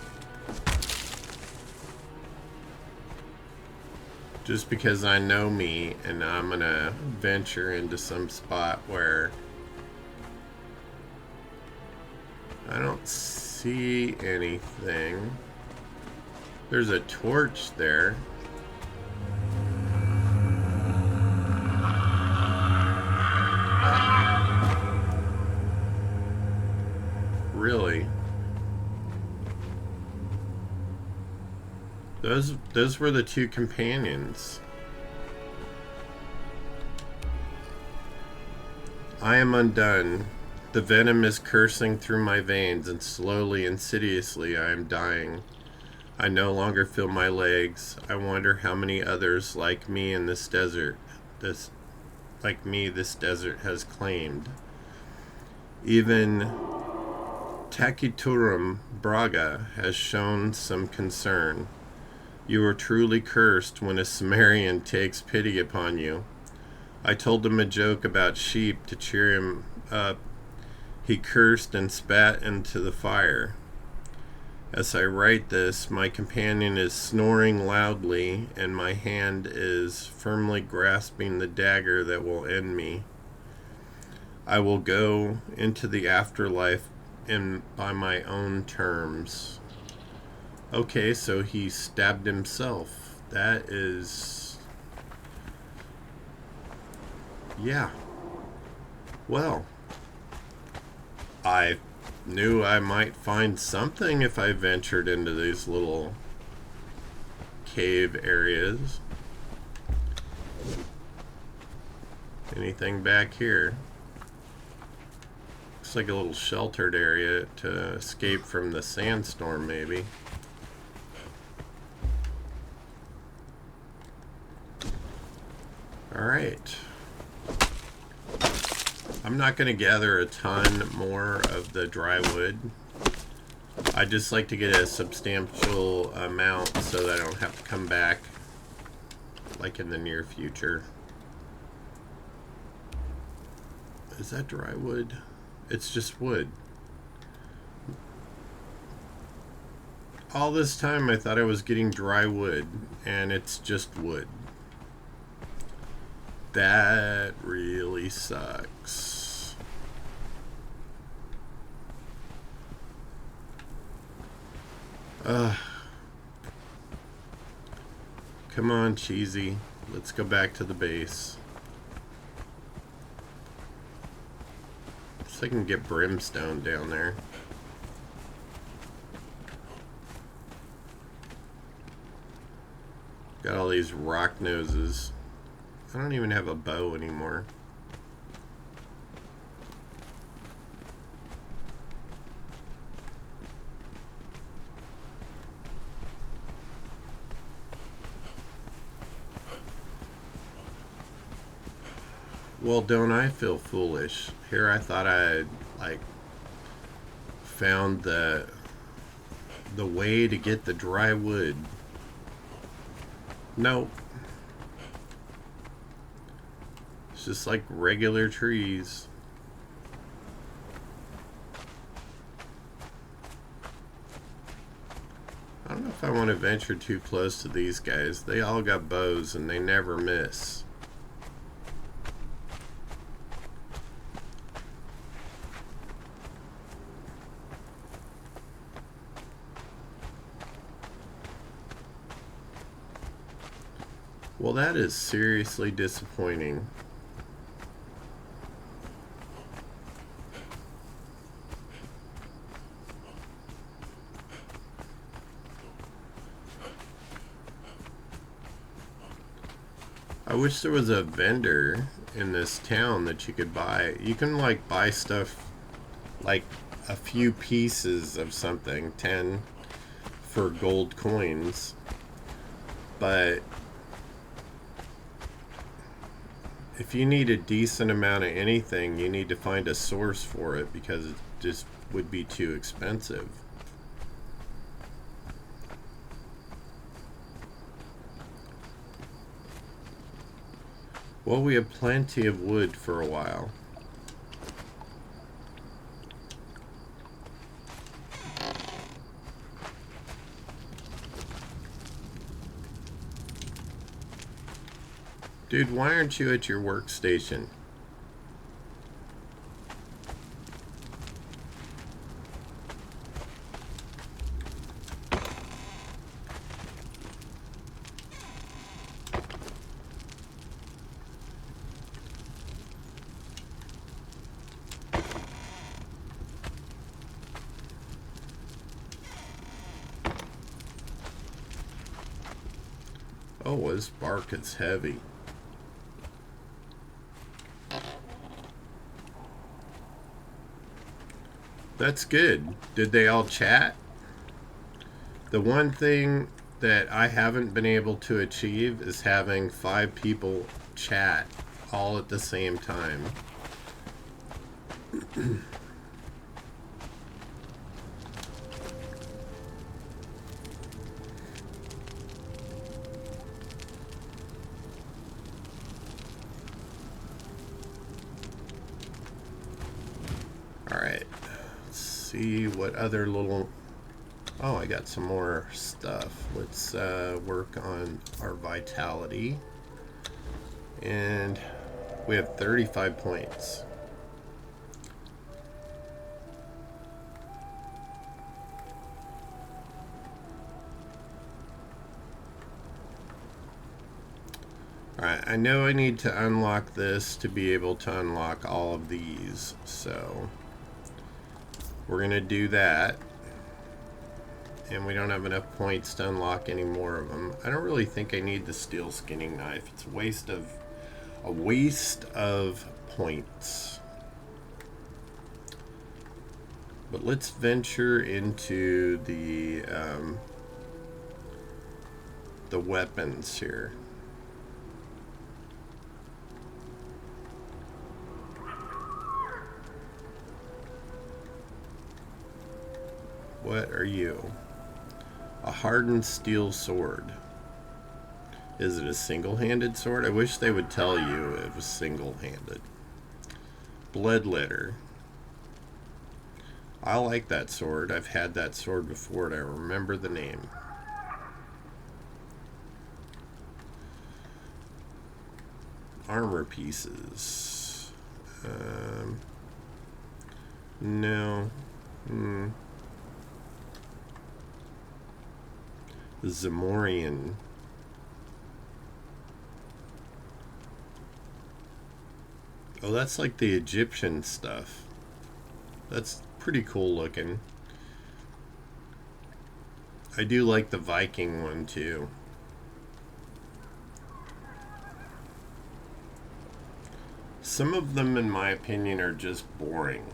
Speaker 1: Just because I know me, and I'm gonna venture into some spot where I don't see anything. There's a torch there. Really? Those were the two companions. I am undone. The venom is coursing through my veins, and slowly, insidiously, I am dying. I no longer feel my legs. I wonder how many others like me in this desert, this desert has claimed. Even Takiturum Braga has shown some concern. You are truly cursed when a Sumerian takes pity upon you. I told him a joke about sheep to cheer him up. He cursed and spat into the fire. As I write this, my companion is snoring loudly, and my hand is firmly grasping the dagger that will end me. I will go into the afterlife by my own terms. Okay, so he stabbed himself. That is... yeah. Well, I knew I might find something if I ventured into these little cave areas. Anything back here? Looks like a little sheltered area to escape from the sandstorm, maybe. Alright. I'm not going to gather a ton more of the dry wood. I just like to get a substantial amount so that I don't have to come back like in the near future. Is that dry wood? It's just wood. All this time I thought I was getting dry wood, and it's just wood. That really sucks. Come on, Cheesy. Let's go back to the base. So I can get brimstone down there. Got all these rock noses. I don't even have a bow anymore. Well, don't I feel foolish? Here I thought I'd, like, found the way to get the dry wood. Nope. It's just like regular trees. I don't know if I want to venture too close to these guys. They all got bows and they never miss. Well, that is seriously disappointing. I wish there was a vendor in this town that you could buy. You can, like, buy stuff, like a few pieces of something, 10 for gold coins, but if you need a decent amount of anything, you need to find a source for it because it just would be too expensive. Well, we have plenty of wood for a while. Dude, why aren't you at your workstation? Oh, this bark is heavy. That's good. Did they all chat? The one thing that I haven't been able to achieve is having 5 people chat all at the same time. Alright. Let's see what other little... Oh, I got some more stuff. Let's work on our vitality. And we have 35 points. Alright, I know I need to unlock this to be able to unlock all of these, so we're going to do that. And we don't have enough points to unlock any more of them. I don't really think I need the steel skinning knife. It's a waste of A waste of points. But let's venture into the weapons here. What are you? A hardened steel sword. Is it a single-handed sword? I wish they would tell you it was single-handed. Bloodletter. I like that sword. I've had that sword before and I remember the name. Armor pieces. No. Zamorian. Oh, that's like the Egyptian stuff. That's pretty cool looking. I do like the Viking one too. Some of them, in my opinion, are just boring.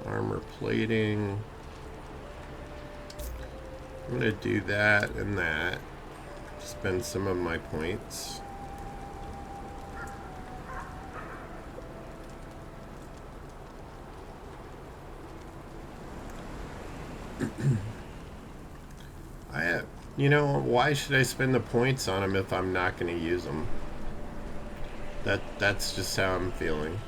Speaker 1: Armor plating. I'm going to do that and that. Spend some of my points. You know, why should I spend the points on them if I'm not going to use them? That's just how I'm feeling.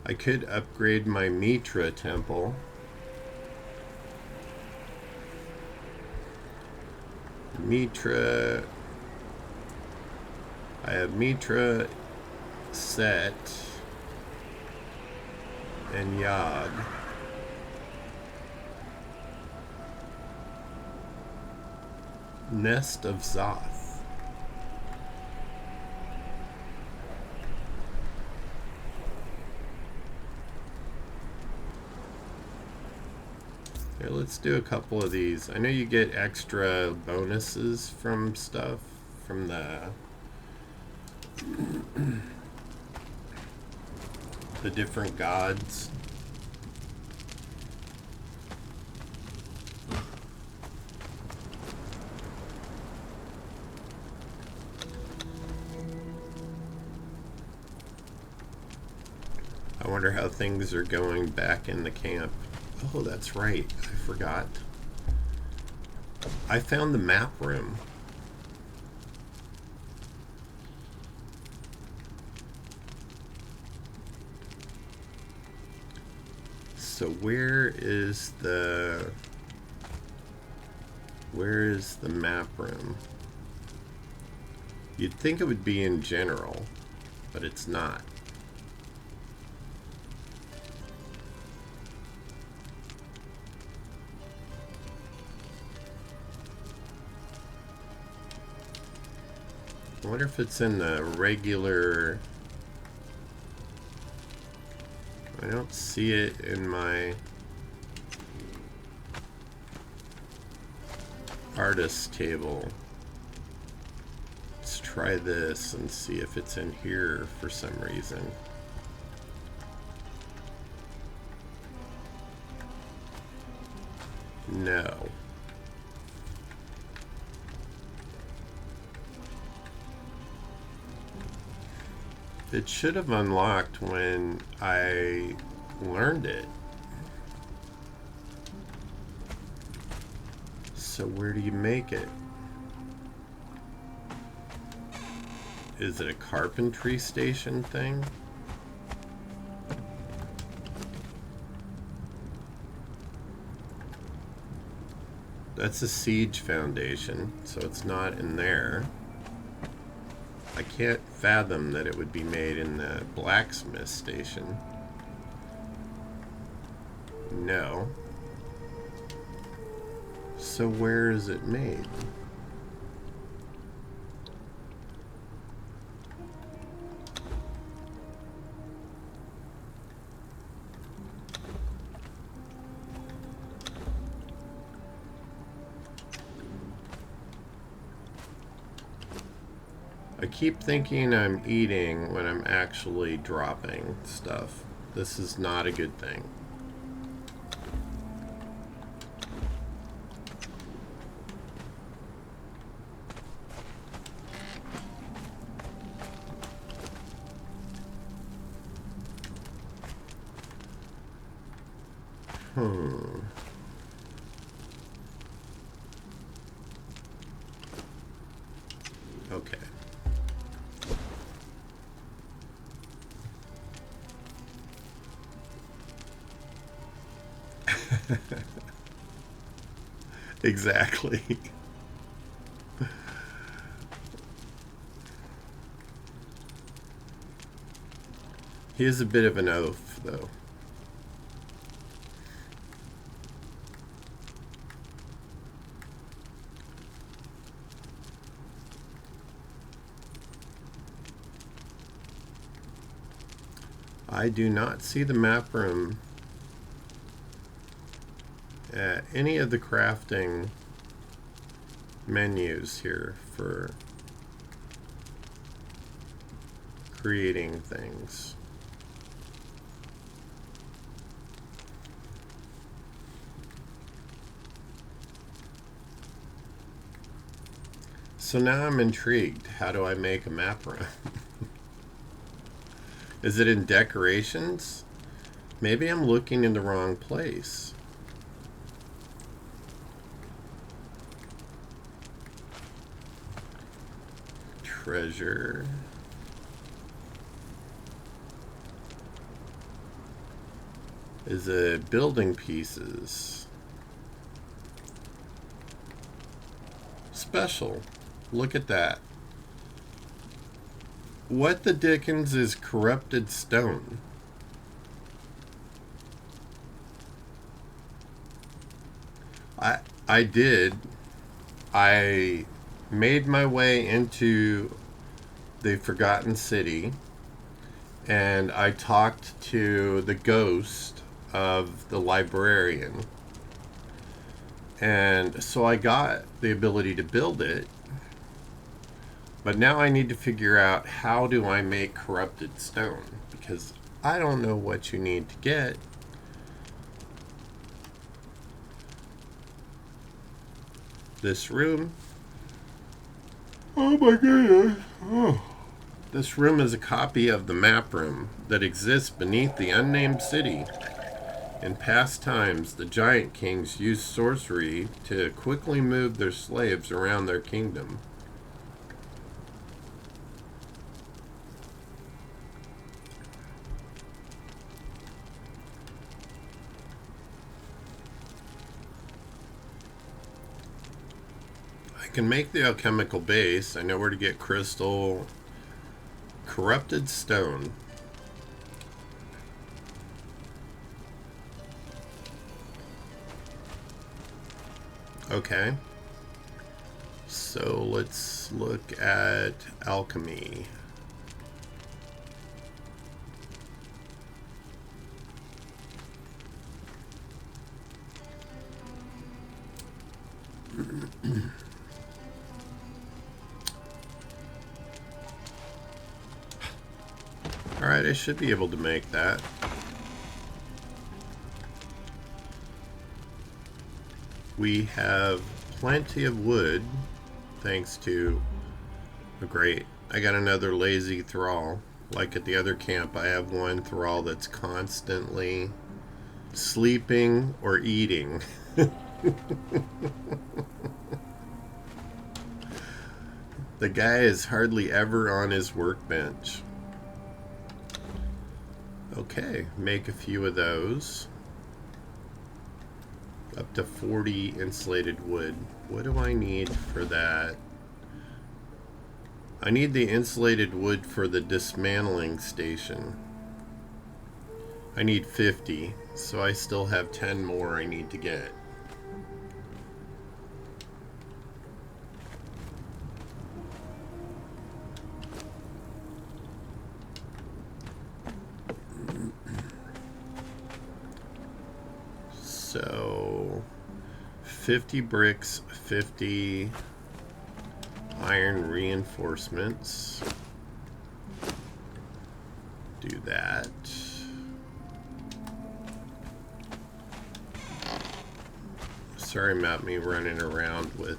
Speaker 1: I could upgrade my Mitra temple. Mitra. I have Mitra, Set, and Yod. Nest of Zoth. Here, let's do a couple of these. I know you get extra bonuses from stuff, from the different gods. I wonder how things are going back in the camp. Oh, that's right. I forgot. I found the map room. So where is the map room? You'd think it would be in general, but it's not. I wonder if it's in the regular. I don't see it in my artist table. Let's try this and see if it's in here for some reason. No. It should have unlocked when I learned it. So where do you make it? Is it a carpentry station thing? That's a siege foundation, so it's not in there. I can't fathom that it would be made in the blacksmith station. No. So where is it made? I keep thinking I'm eating when I'm actually dropping stuff. This is not a good thing. Okay. Exactly. He is a bit of an oaf, though. I do not see the map room at any of the crafting menus here for creating things. So now I'm intrigued. How do I make a map room? Is it in decorations? Maybe I'm looking in the wrong place. Treasure. Is it building pieces? Special. Look at that. What the dickens is corrupted stone? I did. I made my way into the Forgotten City, and I talked to the ghost of the librarian. And so I got the ability to build it. But now I need to figure out, how do I make corrupted stone? Because I don't know what you need to get. This room. Oh my goodness. Oh. This room is a copy of the map room that exists beneath the unnamed city. In past times, the giant kings used sorcery to quickly move their slaves around their kingdom. I can make the alchemical base. I know where to get crystal. Corrupted stone. Okay. So let's look at alchemy. Alright, I should be able to make that. We have plenty of wood, thanks to... Oh, great. I got another lazy thrall. Like at the other camp, I have one thrall that's constantly sleeping or eating. The guy is hardly ever on his workbench. Okay, make a few of those. Up to 40 insulated wood. What do I need for that? I need the insulated wood for the dismantling station. I need 50, so I still have 10 more I need to get. So 50 bricks, 50 iron reinforcements. Do that. Sorry about me running around with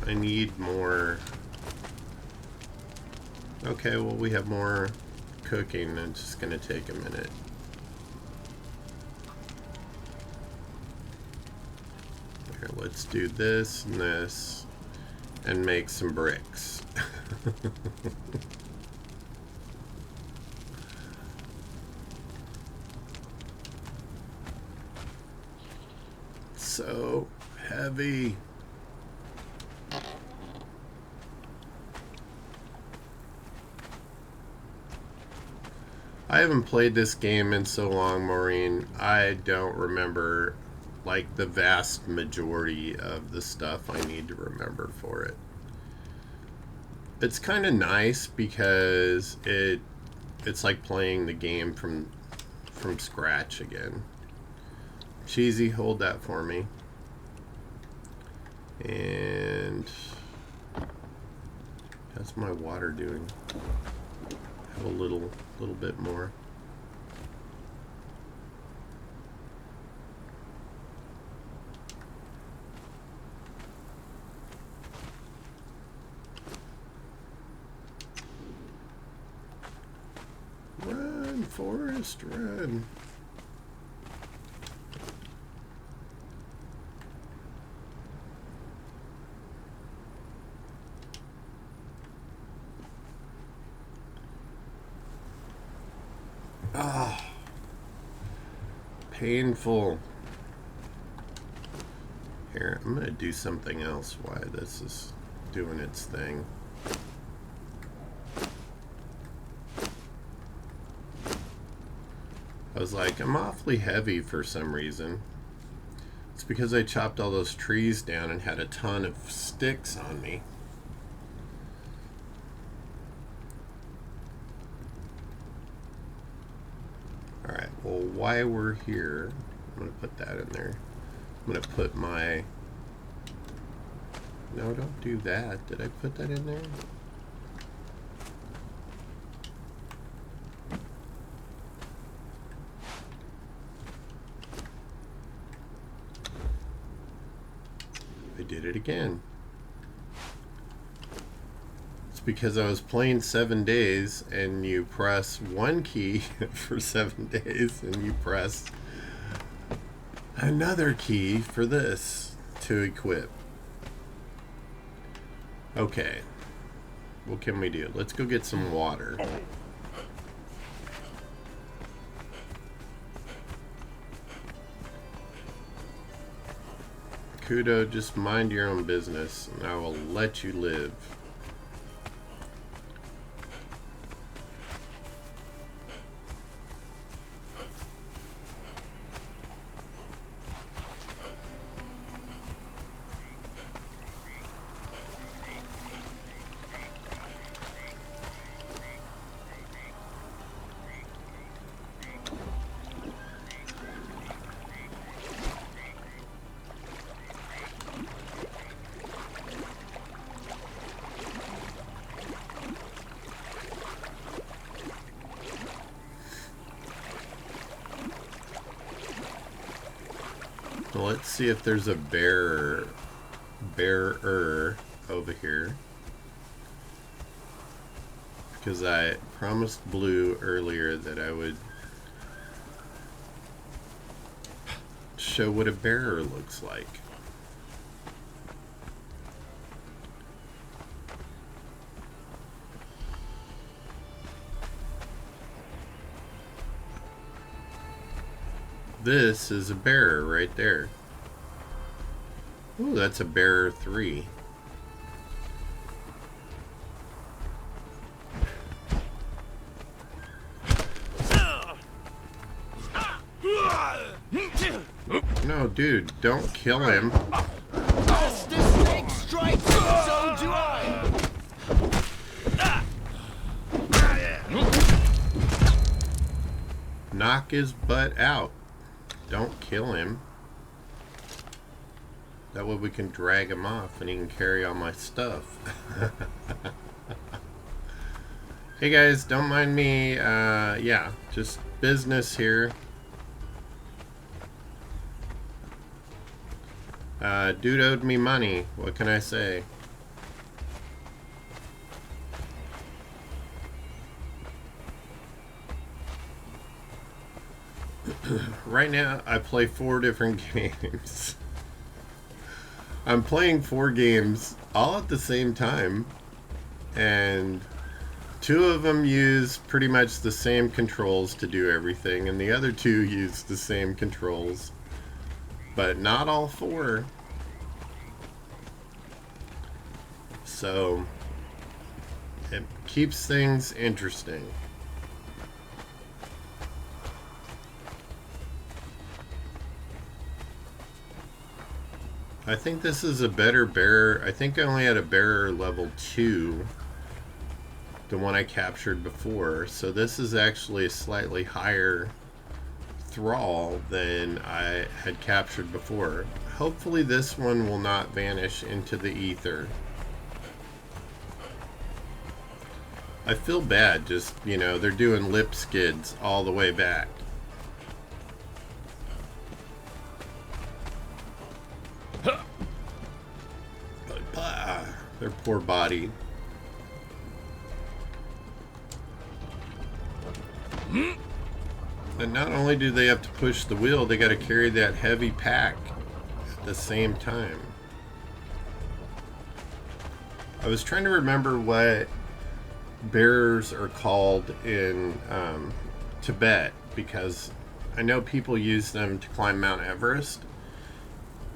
Speaker 1: I need more. Okay, well, we have more cooking. It's just gonna take a minute. Here, let's do this and this and make some bricks. So heavy. I haven't played this game in so long, Maureen. I don't remember like the vast majority of the stuff I need to remember for it. It's kind of nice because it's like playing the game from scratch again. Cheesy, hold that for me. And how's my water doing? Have a little bit more. Run, Forrest, run. Ah, painful. Here, I'm gonna do something else while this is doing its thing. I was like, I'm awfully heavy for some reason. It's because I chopped all those trees down and had a ton of sticks on me. Alright, well, while we're here, I'm going to put that in there. I'm going to put my... No, don't do that. Did I put that in there? I did it again. Because I was playing 7 days and you press one key for 7 days and you press another key for this to equip. Okay, what can we do? Let's go get some water. Kudo, just mind your own business and I will let you live. Well, let's see if there's a bearer over here. Because I promised Blue earlier that I would show what a bearer looks like. This is a bearer right there. Ooh, that's a bearer 3. No, dude, don't kill him.
Speaker 3: As the snake strikes, so do I.
Speaker 1: Knock his butt out. Don't kill him. That way we can drag him off and he can carry all my stuff. Hey guys, don't mind me. Yeah, just business here. Dude owed me money. What can I say? Right now, I play 4 different games. I'm playing 4 games all at the same time, and 2 of them use pretty much the same controls to do everything, and the other 2 use the same controls, but not all 4. So, it keeps things interesting. I think this is a better bearer. I think I only had a bearer level 2, the one I captured before. So this is actually a slightly higher thrall than I had captured before. Hopefully this one will not vanish into the ether. I feel bad, just, you know, they're doing lip skids all the way back. Their poor body. And not only do they have to push the wheel, they got to carry that heavy pack at the same time. I was trying to remember what bearers are called in Tibet, because I know people use them to climb Mount Everest,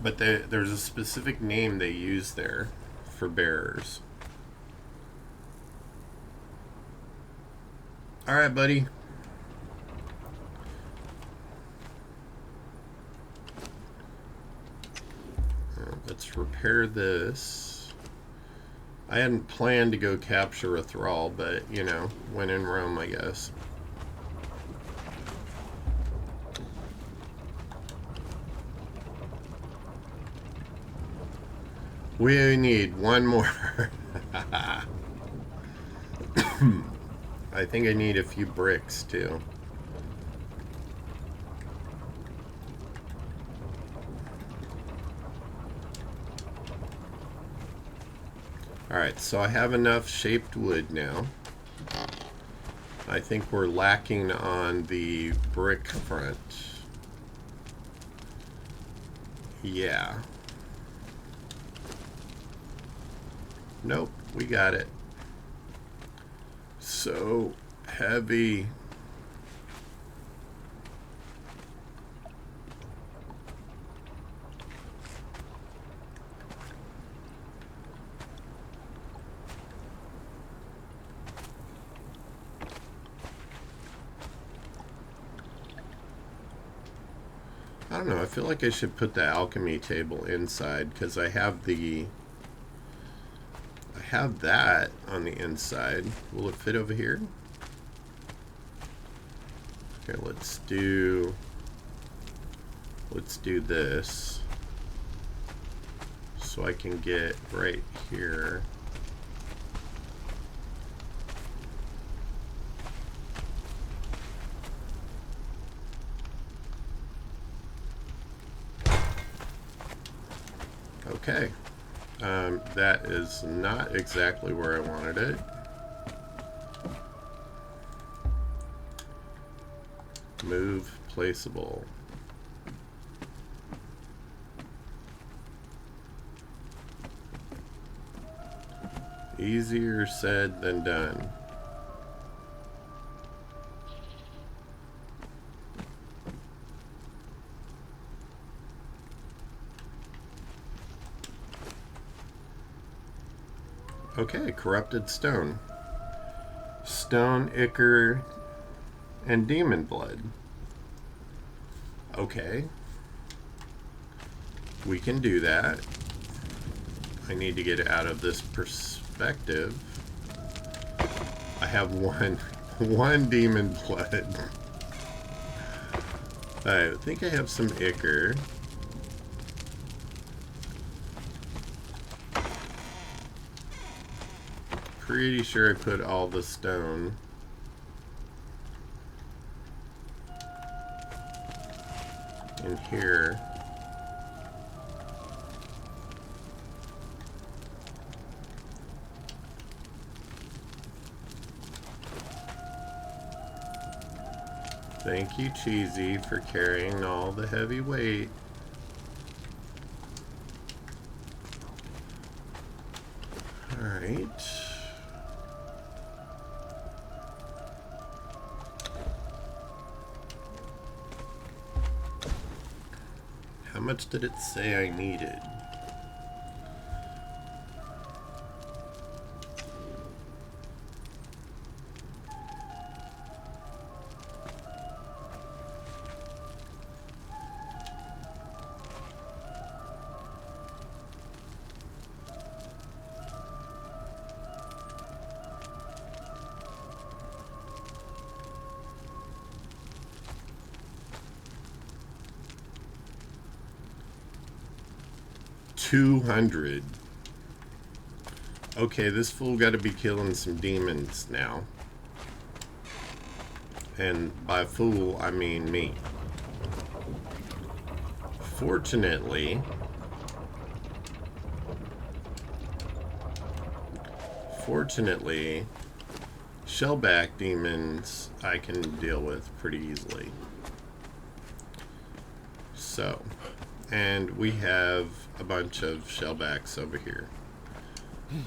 Speaker 1: but there's a specific name they use there for bearers. Alright, buddy. Let's repair this. I hadn't planned to go capture a thrall, but, you know, when in Rome, I guess. We need one more. I think I need a few bricks too. Alright, so I have enough shaped wood now. I think we're lacking on the brick front. Yeah. Nope, we got it. So heavy. I don't know, I feel like I should put the alchemy table inside because I have that on the inside. Will it fit over here? Okay, let's do this so I can get right here. Okay. That is not exactly where I wanted it. Move placeable. Easier said than done. Okay, corrupted stone. Stone, ichor, and demon blood. Okay. We can do that. I need to get out of this perspective. I have one demon blood. I think I have some ichor. Pretty sure I put all the stone. In here. Thank you, Cheesy, for carrying all the heavy weight. Alright. How much did it say I needed? $200. Okay, this fool got to be killing some demons now. And by fool, I mean me. Fortunately, shellback demons I can deal with pretty easily. So, and we have a bunch of shellbacks over here.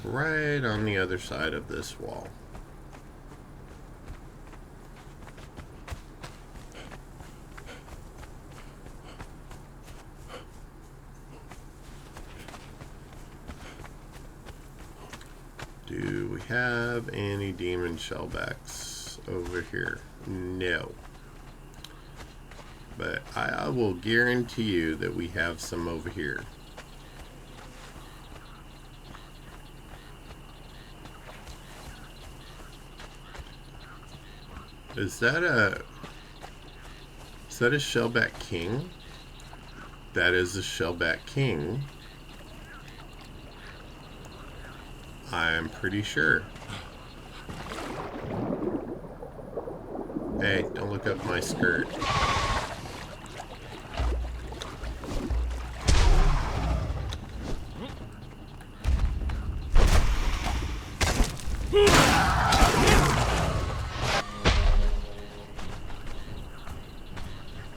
Speaker 1: Right on the other side of this wall. Do we have any demon shellbacks over here? No. But I will guarantee you that we have some over here. Is that a shellback king? That is a shellback king. I'm pretty sure. Hey, don't look up my skirt.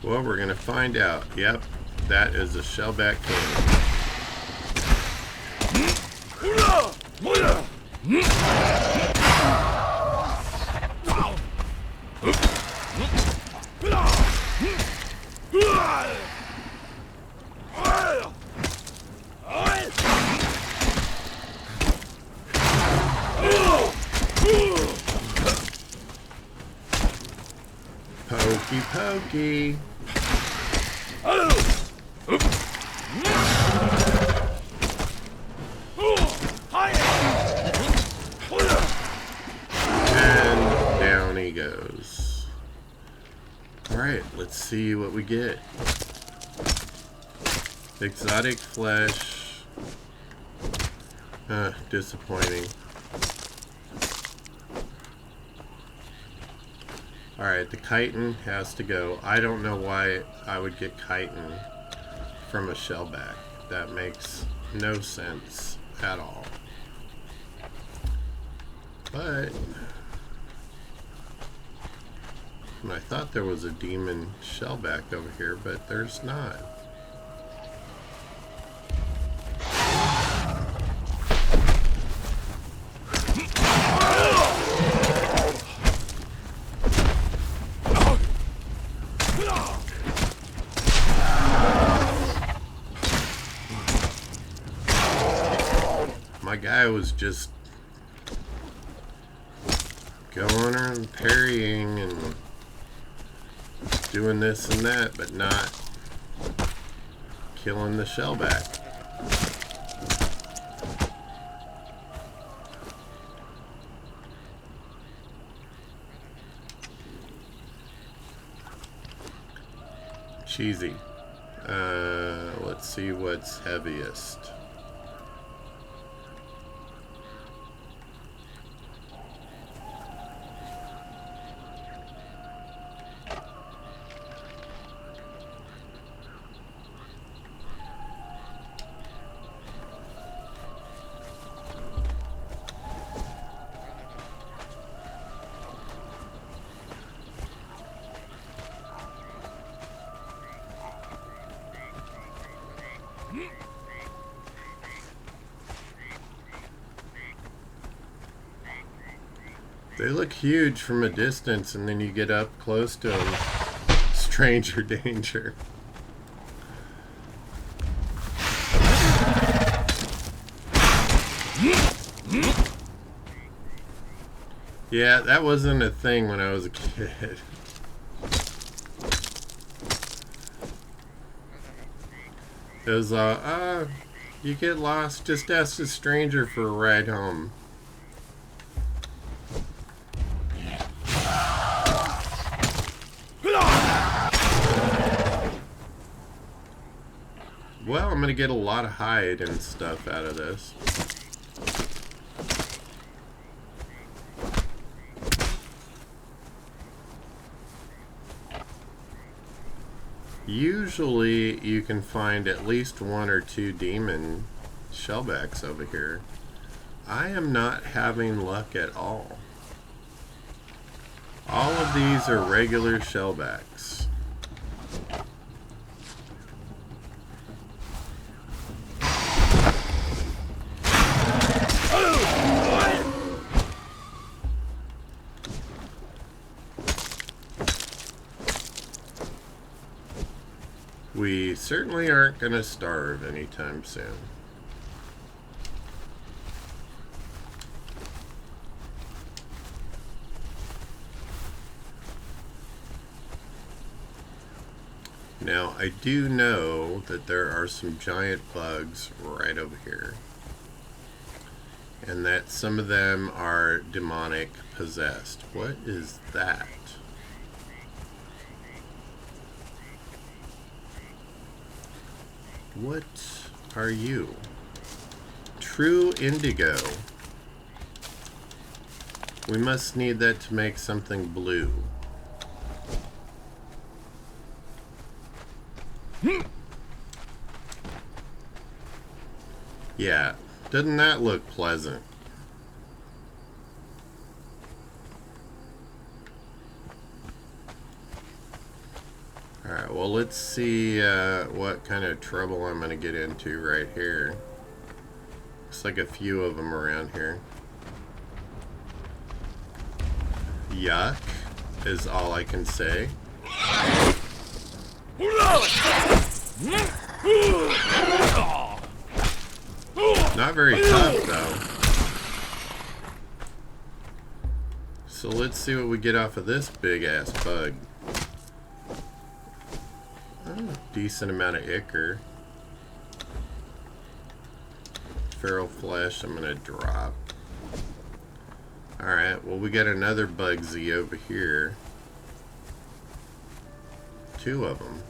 Speaker 1: Well, we're gonna find out. Yep, that is a shellback king. Pokey pokey. And down he goes. Alright, let's see what we get. Exotic flesh. Disappointing. Alright, the chitin has to go. I don't know why I would get chitin from a shellback. That makes no sense at all. But I thought there was a demon shellback over here, but there's not. My guy was just going around parrying and doing this and that, but not killing the shellback. Cheesy. Let's see what's heaviest. They look huge from a distance, and then you get up close to them. Stranger danger. Yeah, that wasn't a thing when I was a kid. It was, you get lost, just ask a stranger for a ride home. Well, I'm gonna get a lot of hide and stuff out of this. Usually you can find at least 1 or 2 demon shellbacks over here. I am not having luck at all. All of these are regular shellbacks. We certainly aren't going to starve anytime soon. Now, I do know that there are some giant bugs right over here. And that some of them are demonic possessed. What is that? What are you? True indigo. We must need that to make something blue. Yeah, doesn't that look pleasant? Alright, well, let's see what kind of trouble I'm going to get into right here. Looks like a few of them around here. Yuck is all I can say. Not very tough, though. So let's see what we get off of this big-ass bug. Decent amount of ichor. Feral flesh I'm gonna drop. Alright, well, we got another Bugsy over here. 2 of them.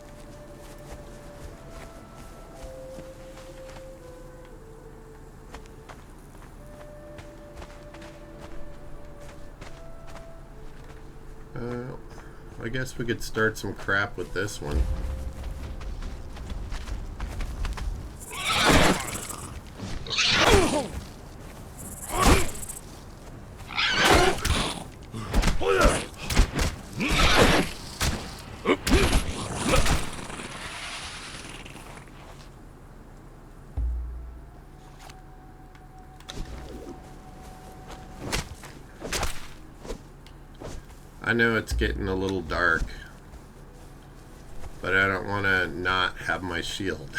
Speaker 1: I guess we could start some crap with this one. I know it's getting a little dark, but I don't want to not have my shield.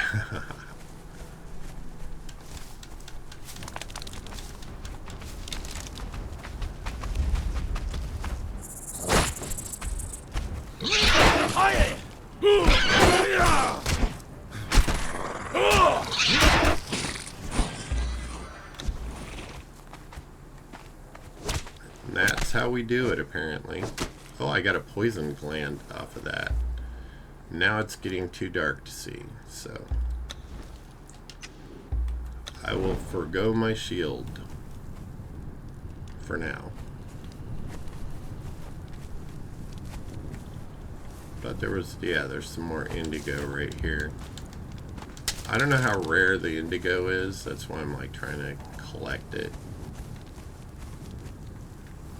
Speaker 1: And that's how we do it, apparently. Oh, I got a poison gland off of that. Now it's getting too dark to see, so I will forgo my shield for now. But there was, yeah, there's some more indigo right here. I don't know how rare the indigo is. That's why I'm like trying to collect it.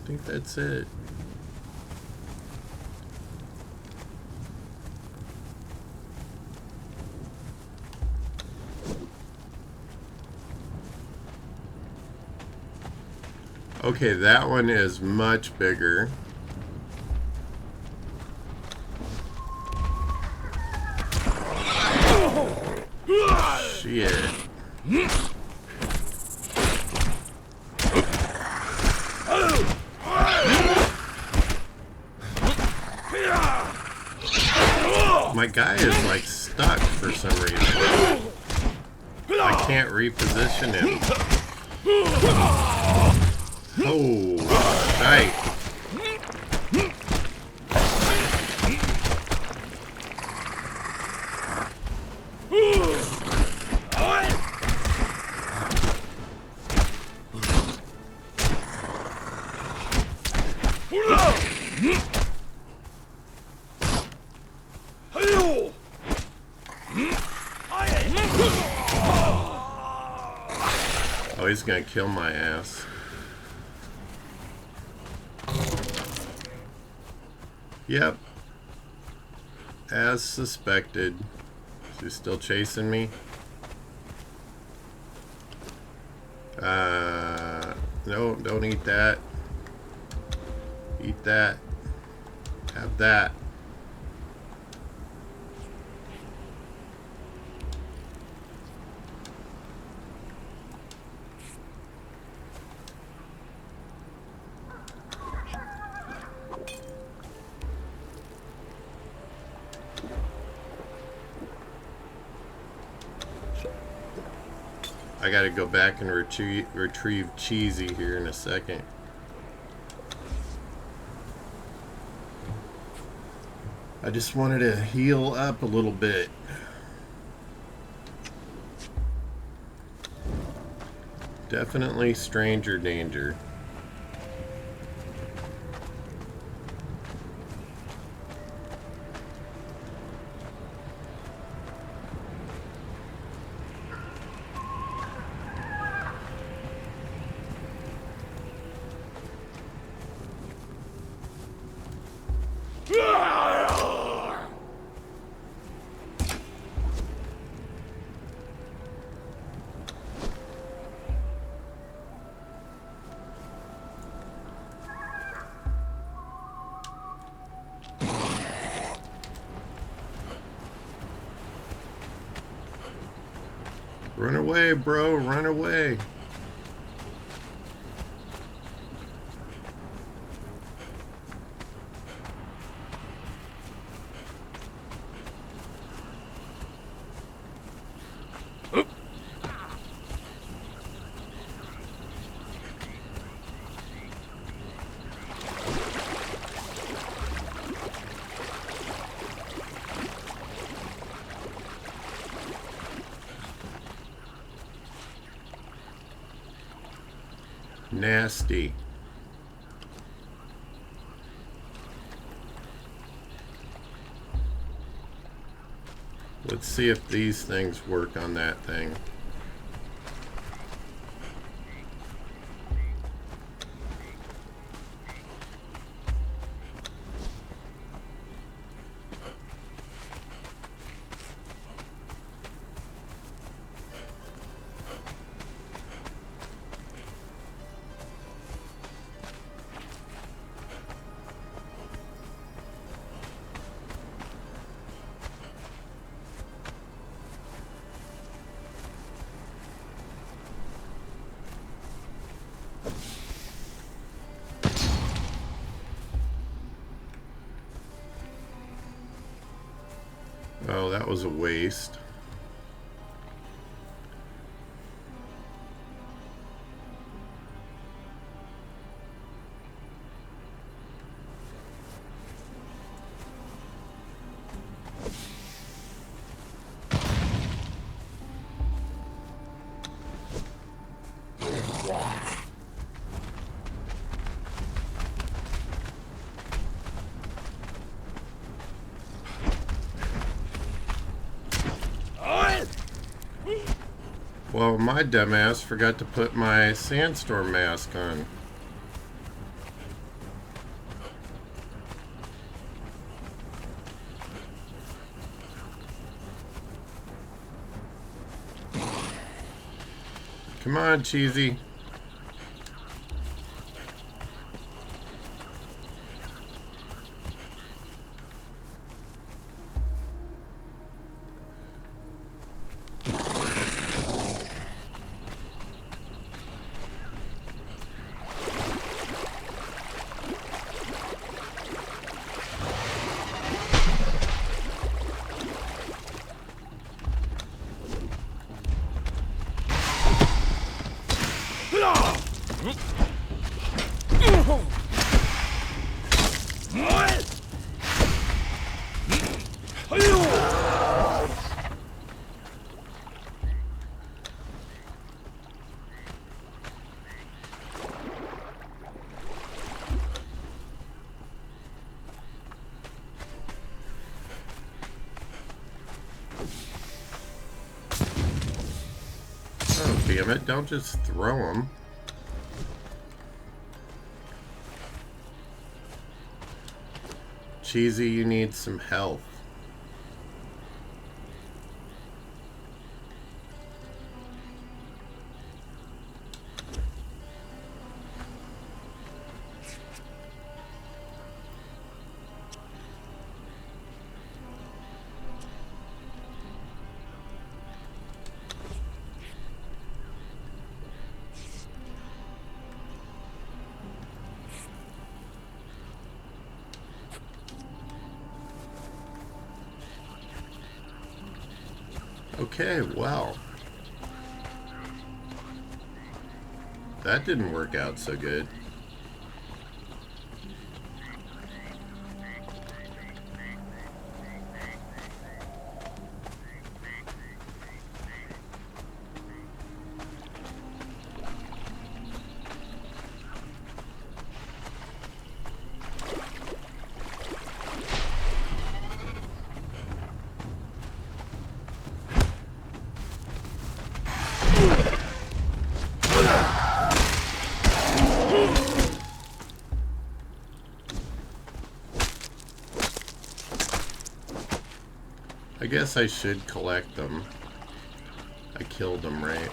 Speaker 1: I think that's it. Okay, that one is much bigger. Shit. My guy is like stuck for some reason. I can't reposition him. Oh, right. Oh, he's gonna kill my ass. Yep. As suspected. Is he still chasing me? No, don't eat that. Eat that. Have that. I gotta go back and retrieve Cheesy here in a second. I just wanted to heal up a little bit. Definitely stranger danger. Run away, bro. Run away. Nasty. Let's see if these things work on that thing. Oh, that was a waste. Oh, my dumbass forgot to put my sandstorm mask on. Come on, Cheesy. Oh, damn it. Don't just throw them. Cheesy, you need some health. Okay, well. That didn't work out so good. I guess I should collect them. I killed them, right?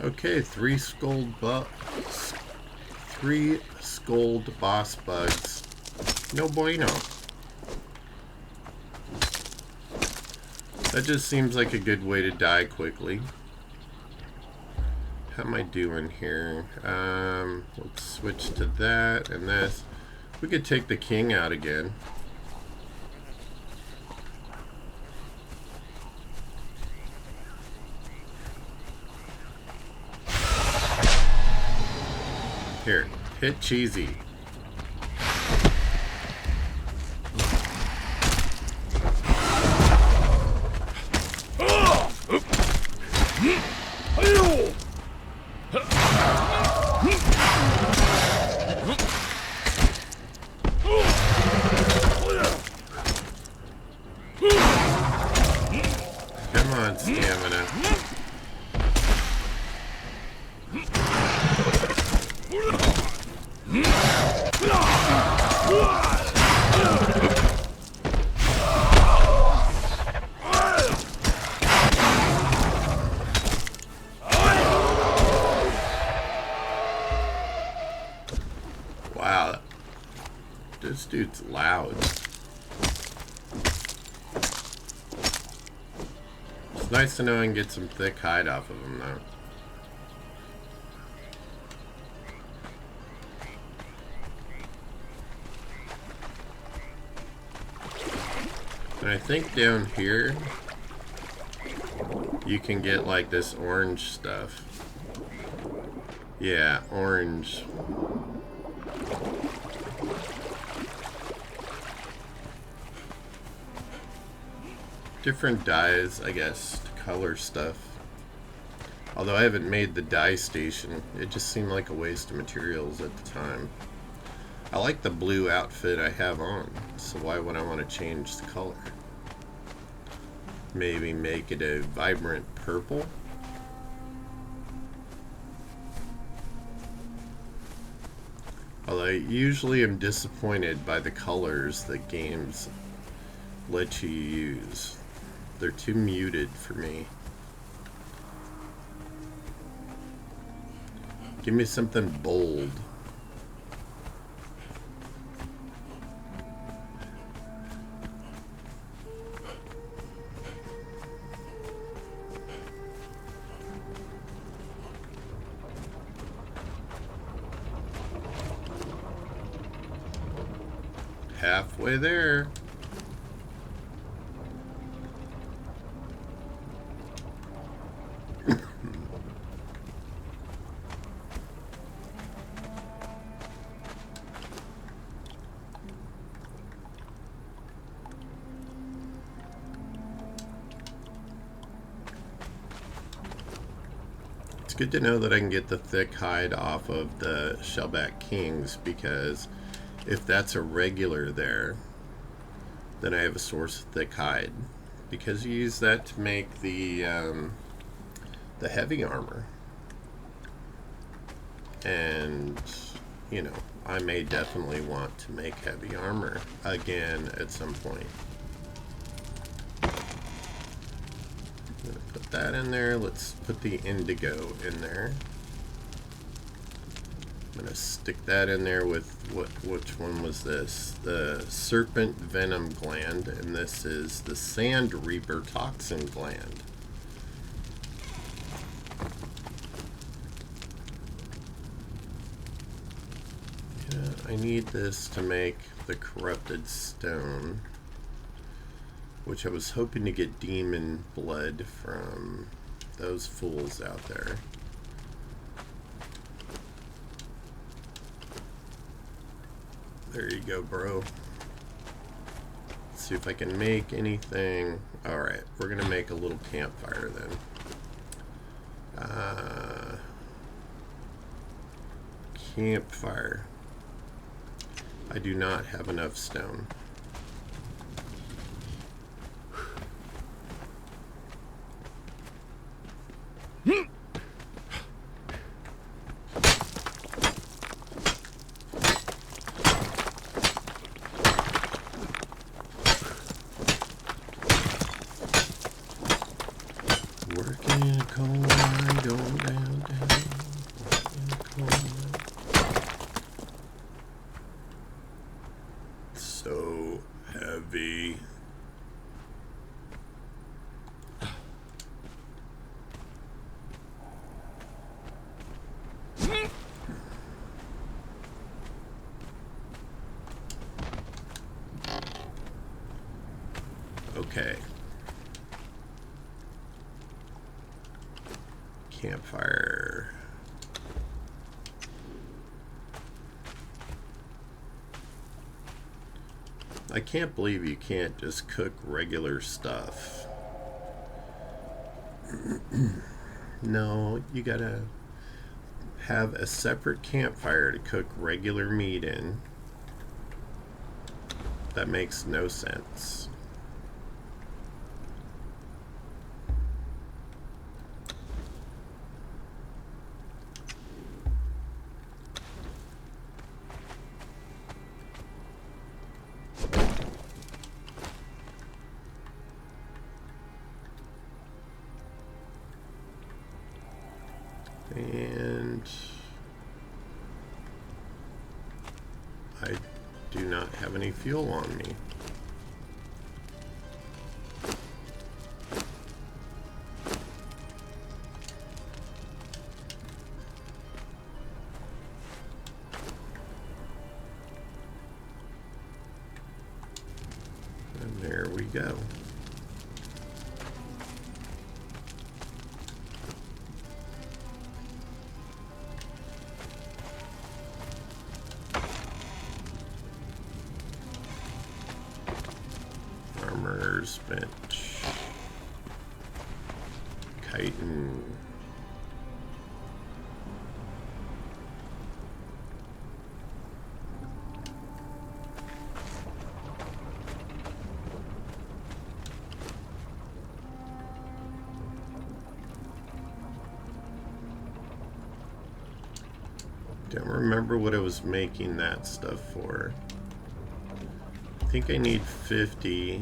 Speaker 1: Okay, three skulled boss bugs. No bueno. That just seems like a good way to die quickly. How am I doing here? Let's switch to that and this. We could take the king out again. Here, hit Cheesy. Come on, stamina. Wow, this dude's loud. It's nice to know I can get some thick hide off of him though. And I think down here you can get like this orange stuff. Yeah, orange. different dyes, I guess, to color stuff. Although I haven't made the dye station, it just seemed like a waste of materials at the time. I like the blue outfit I have on, so why would I want to change the color? Maybe make it a vibrant purple? Although I usually am disappointed by the colors that games let you use. They're too muted for me. Give me something bold. Halfway there. It's good to know that I can get the thick hide off of the shellback kings, because if that's a regular there, then I have a source of thick hide, because you use that to make the heavy armor. And you know, I may definitely want to make heavy armor again at some point. I'm gonna put that in there. Let's put the indigo in there. I'm gonna stick that in there with which one was this? The serpent venom gland, and this is the sand reaper toxin gland. Yeah, I need this to make the corrupted stone, which I was hoping to get demon blood from those fools out there. There you go, bro. Let's see if I can make anything. Alright, we're gonna make a little campfire then. Campfire. I do not have enough stone. Working coal mine, going down. Coal mine. So heavy. Okay. Campfire. I can't believe you can't just cook regular stuff. No, you gotta have a separate campfire to cook regular meat in. That makes no sense. And I do not have any fuel on me. And there we go. Bench. Titan. Don't remember what I was making that stuff for. I think I need 50.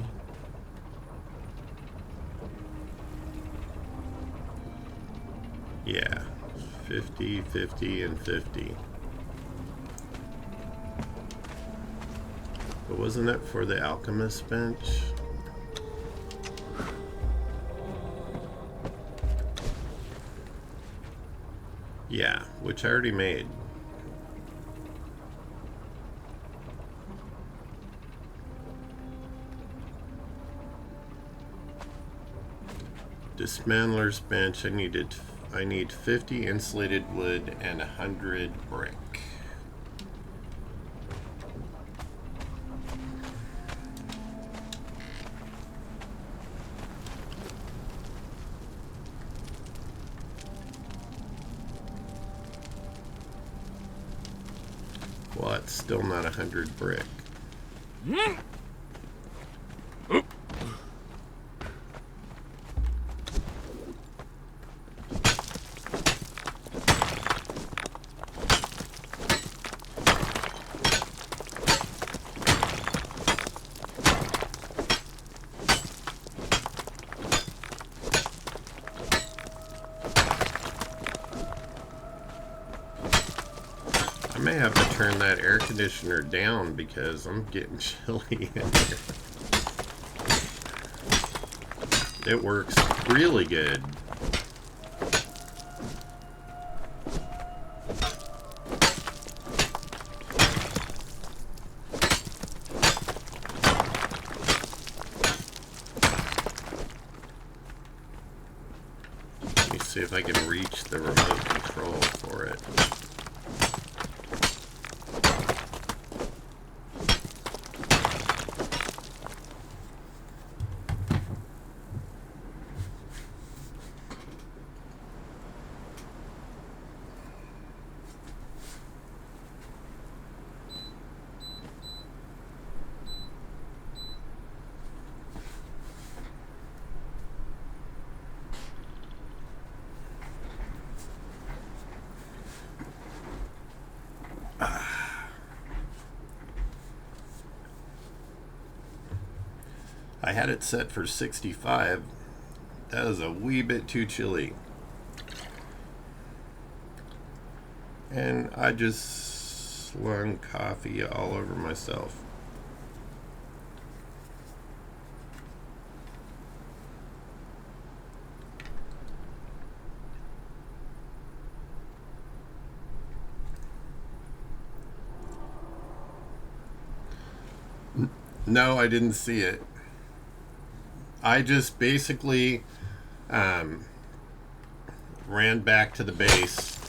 Speaker 1: Yeah, 50, 50, and 50. But wasn't it for the alchemist bench? Yeah, which I already made. Dismantler's bench, I need 50 insulated wood and 100 brick. Well, it's still not 100 brick. I may have to turn that air conditioner down because I'm getting chilly in here. It works really good. Let me see if I can reach the remote control for it. I had it set for 65. That is a wee bit too chilly. And I just slung coffee all over myself. No, I didn't see it. I just basically ran back to the base.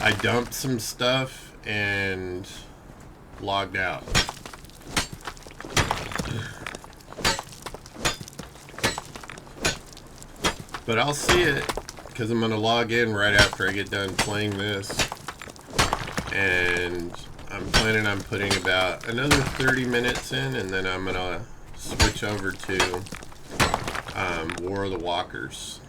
Speaker 1: I dumped some stuff and logged out. But I'll see it because I'm going to log in right after I get done playing this. And I'm planning on putting about another 30 minutes in, and then I'm going to switch over to War of the Walkers.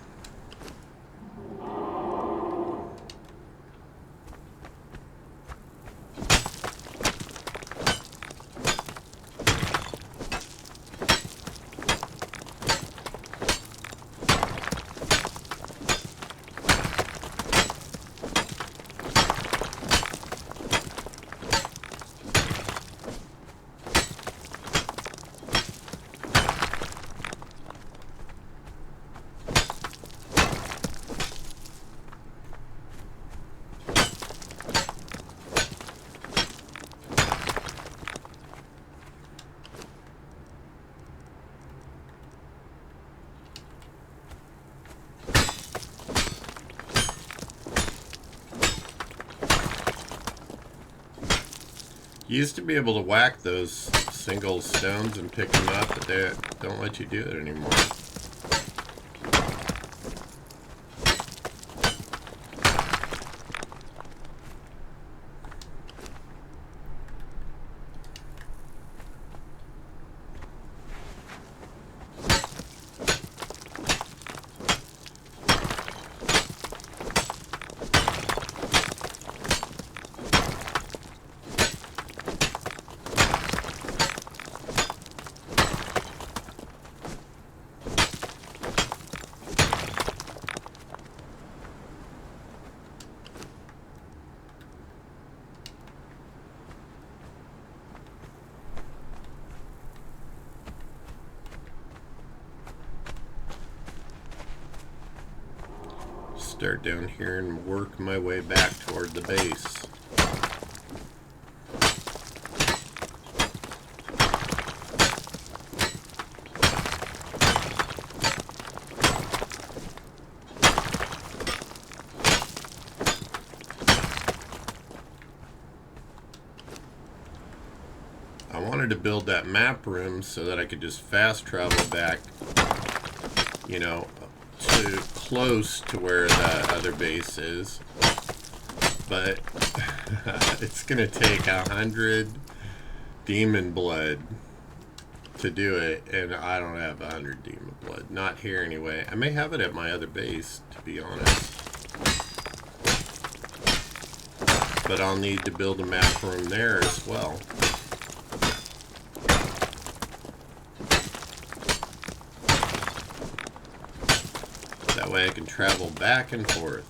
Speaker 1: You used to be able to whack those single stones and pick them up, but they don't let you do it anymore. start down here and work my way back toward the base. I wanted to build that map room so that I could just fast travel back, you know, to close to where the other base is. But it's gonna take 100 demon blood to do it, and I don't have 100 demon blood. Not here anyway. I may have it at my other base, to be honest. But I'll need to build a map room there as well. That way I can travel back and forth.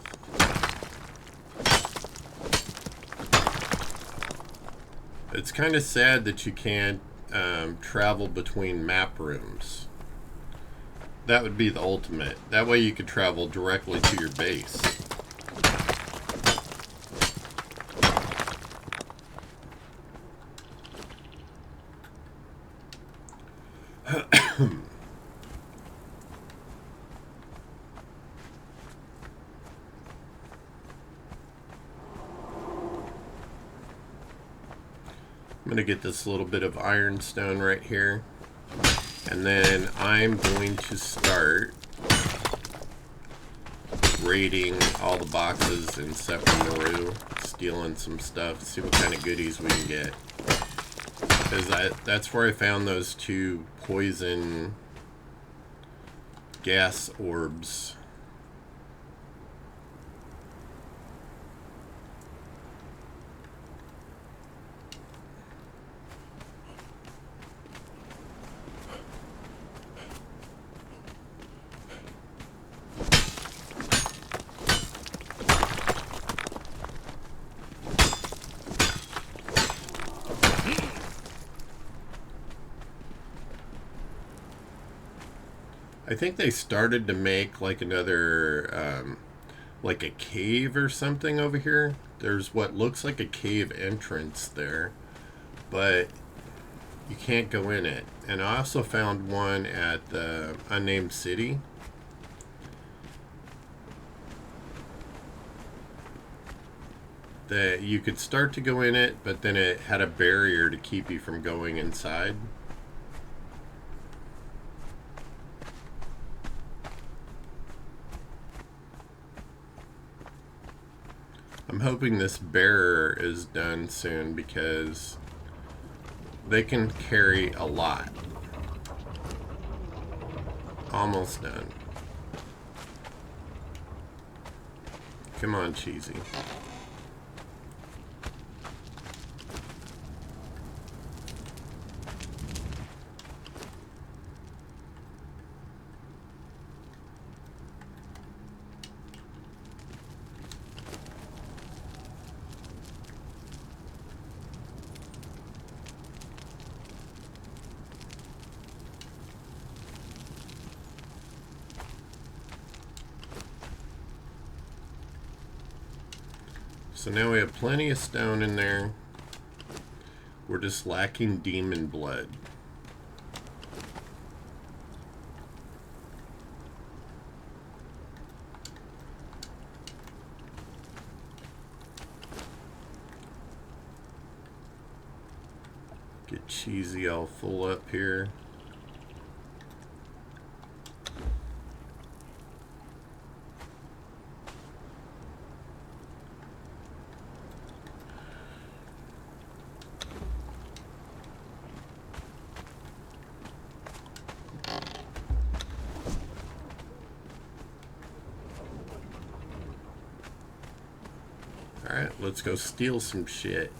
Speaker 1: It's kind of sad that you can't travel between map rooms. That would be the ultimate. That way you could travel directly to your base. I'm going to get this little bit of ironstone right here, and then I'm going to start raiding all the boxes in Sephiroth, stealing some stuff, see what kind of goodies we can get. Because that's where I found those 2 poison gas orbs. I think they started to make like another, like a cave or something over here. There's what looks like a cave entrance there, but you can't go in it. And I also found one at the unnamed city. That you could start to go in it, but then it had a barrier to keep you from going inside. I'm hoping this bearer is done soon because they can carry a lot. Almost done. Come on, Cheesy. So now we have plenty of stone in there. We're just lacking demon blood. Get Cheesy all full up here. Alright, let's go steal some shit.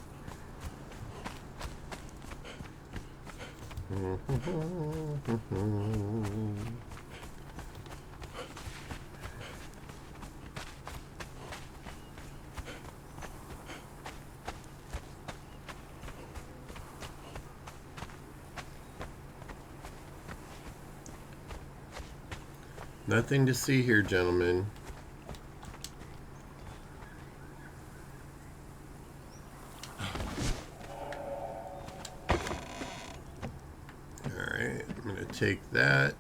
Speaker 1: Nothing to see here, gentlemen. take that.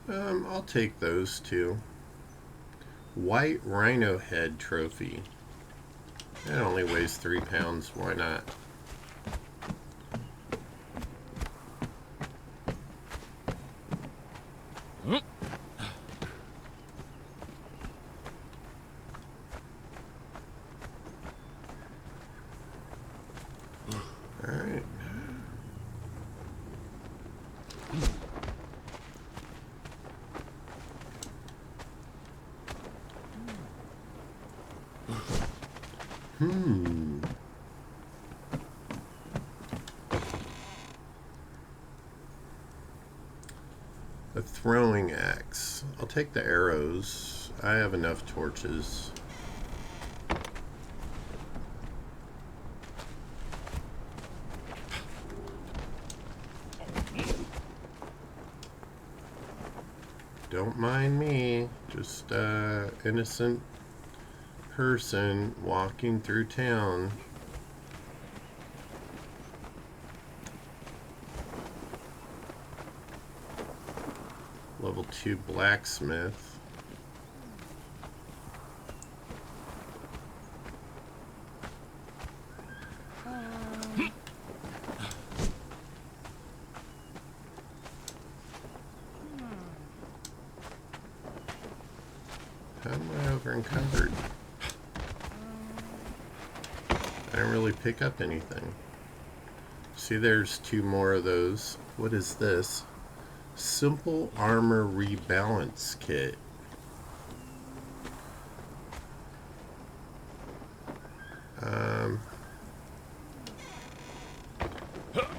Speaker 1: I'll take those two. White rhino head trophy. It only weighs 3 pounds. Why not? Alright. A throwing axe. I'll take the arrows. I have enough torches. Don't mind me. Just innocent person walking through town. Level 2 blacksmith. How am I over encumbered? I didn't really pick up anything. See, there's 2 more of those. What is this? Simple armor rebalance kit.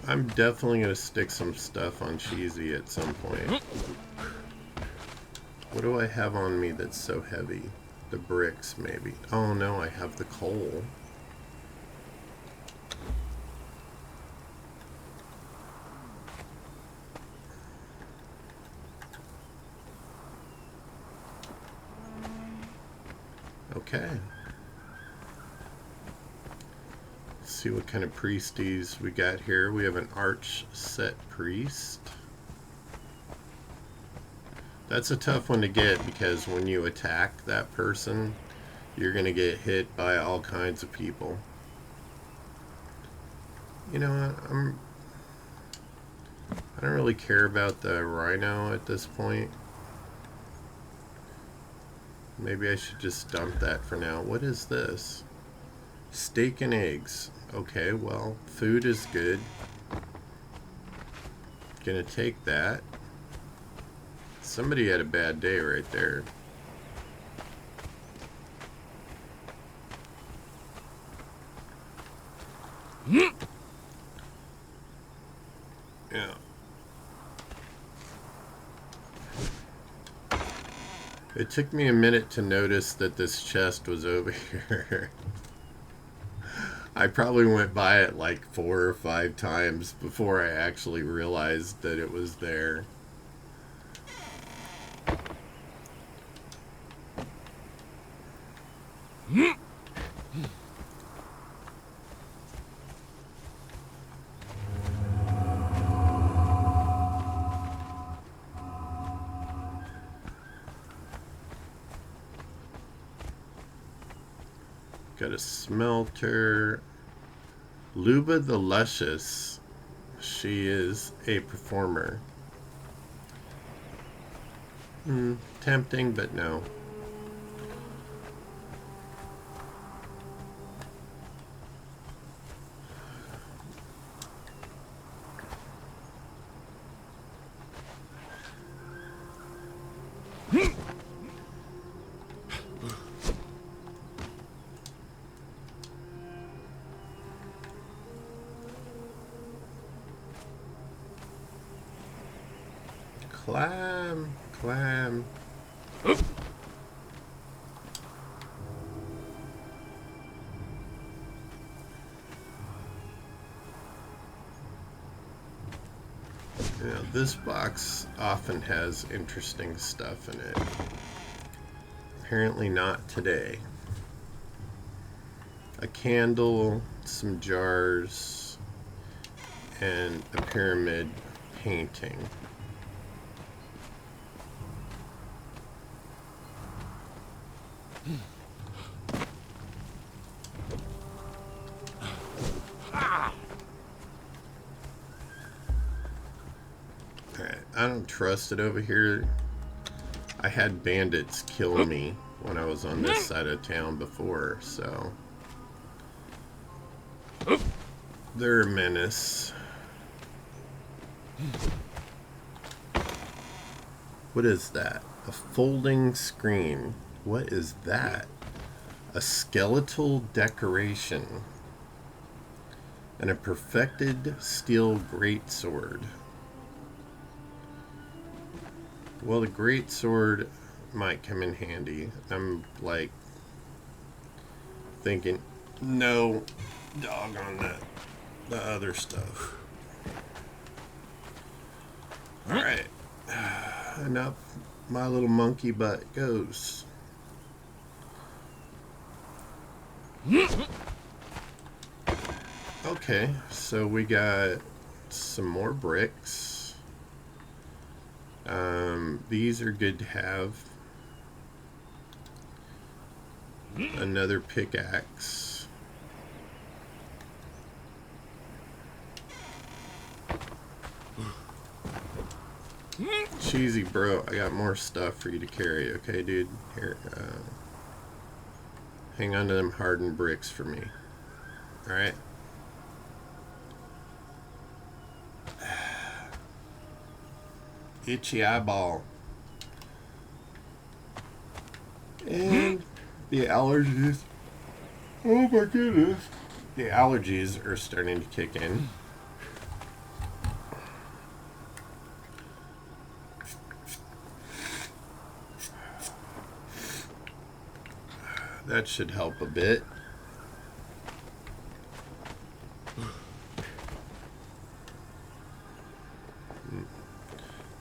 Speaker 1: I'm definitely going to stick some stuff on Cheesy at some point. What do I have on me that's so heavy? The bricks, maybe. Oh no, I have the coal. Okay. Let's see what kind of priesties we got here. We have an arch set priest. That's a tough one to get because when you attack that person, you're going to get hit by all kinds of people. You know what? I don't really care about the rhino at this point. Maybe I should just dump that for now. What is this? Steak and eggs. Okay, well, food is good. Gonna take that. Somebody had a bad day right there. Yeah. It took me a minute to notice that this chest was over here. I probably went by it like 4 or 5 times before I actually realized that it was there. Got a smelter. Luba the Luscious. She is a performer. Tempting, but no. Clam. Yeah, this box often has interesting stuff in it. Apparently not today. A candle, some jars, and a pyramid painting. Alright, I don't trust it over here. I had bandits kill me when I was on this side of town before, so they're a menace. What is that? A folding screen. What is that? A skeletal decoration. And a perfected steel greatsword. Well, the greatsword might come in handy. I'm like thinking, no, dog on that, the other stuff. Alright, enough my little monkey butt goes. Okay, so we got some more bricks. These are good to have. Another pickaxe. Cheesy bro, I got more stuff for you to carry, okay dude? Here, hang on to them hardened bricks for me. Alright? Itchy eyeball. And the allergies. Oh my goodness. The allergies are starting to kick in. That should help a bit.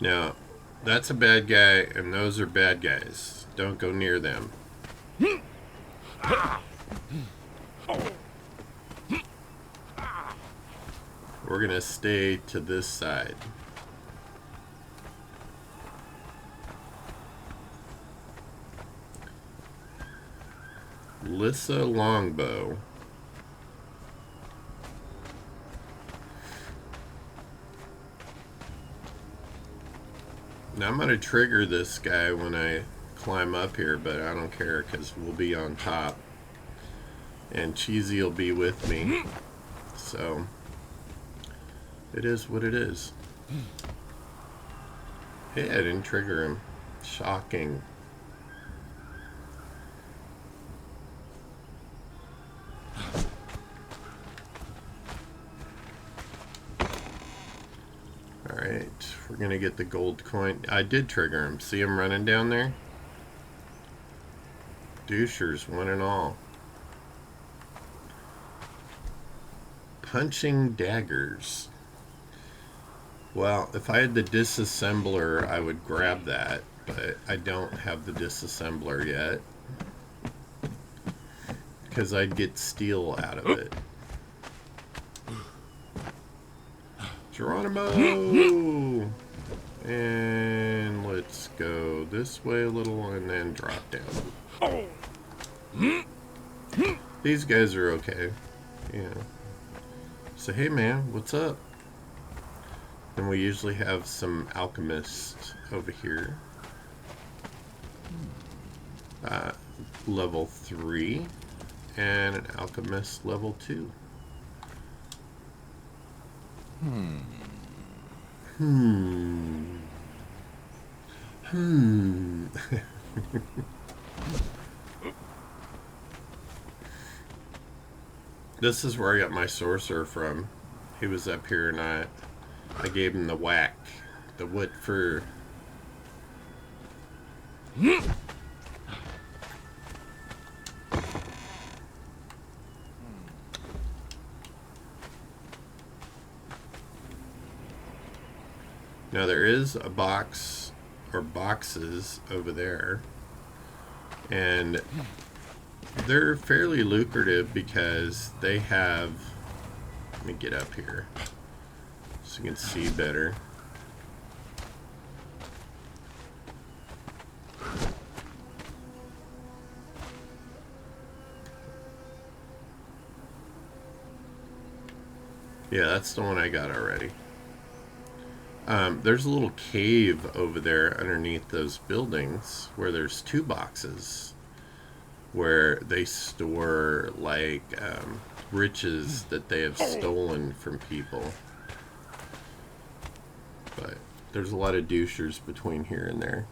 Speaker 1: Now, that's a bad guy, and those are bad guys. Don't go near them. We're gonna stay to this side. Lissa Longbow. Now I'm going to trigger this guy when I climb up here, but I don't care because we'll be on top. And Cheesy will be with me. So, it is what it is. Hey, I didn't trigger him. Shocking. Alright, we're gonna get the gold coin. I did trigger him. See him running down there? Douchers, one and all. Punching daggers. Well, if I had the disassembler, I would grab that, but I don't have the disassembler yet. Because I'd get steel out of it. Geronimo! And let's go this way a little and then drop down. These guys are okay. Yeah. So, hey man, what's up? And we usually have some alchemists over here. Level 3 and an alchemist level 2. This is where I got my sorcerer from. He was up here and I gave him the whack. The wood for... Now there is a box or boxes over there, and they're fairly lucrative because they have, let me get up here so you can see better. Yeah, that's the one I got already. There's a little cave over there underneath those buildings where there's 2 boxes where they store like riches that they have stolen from people. But there's a lot of douchers between here and there.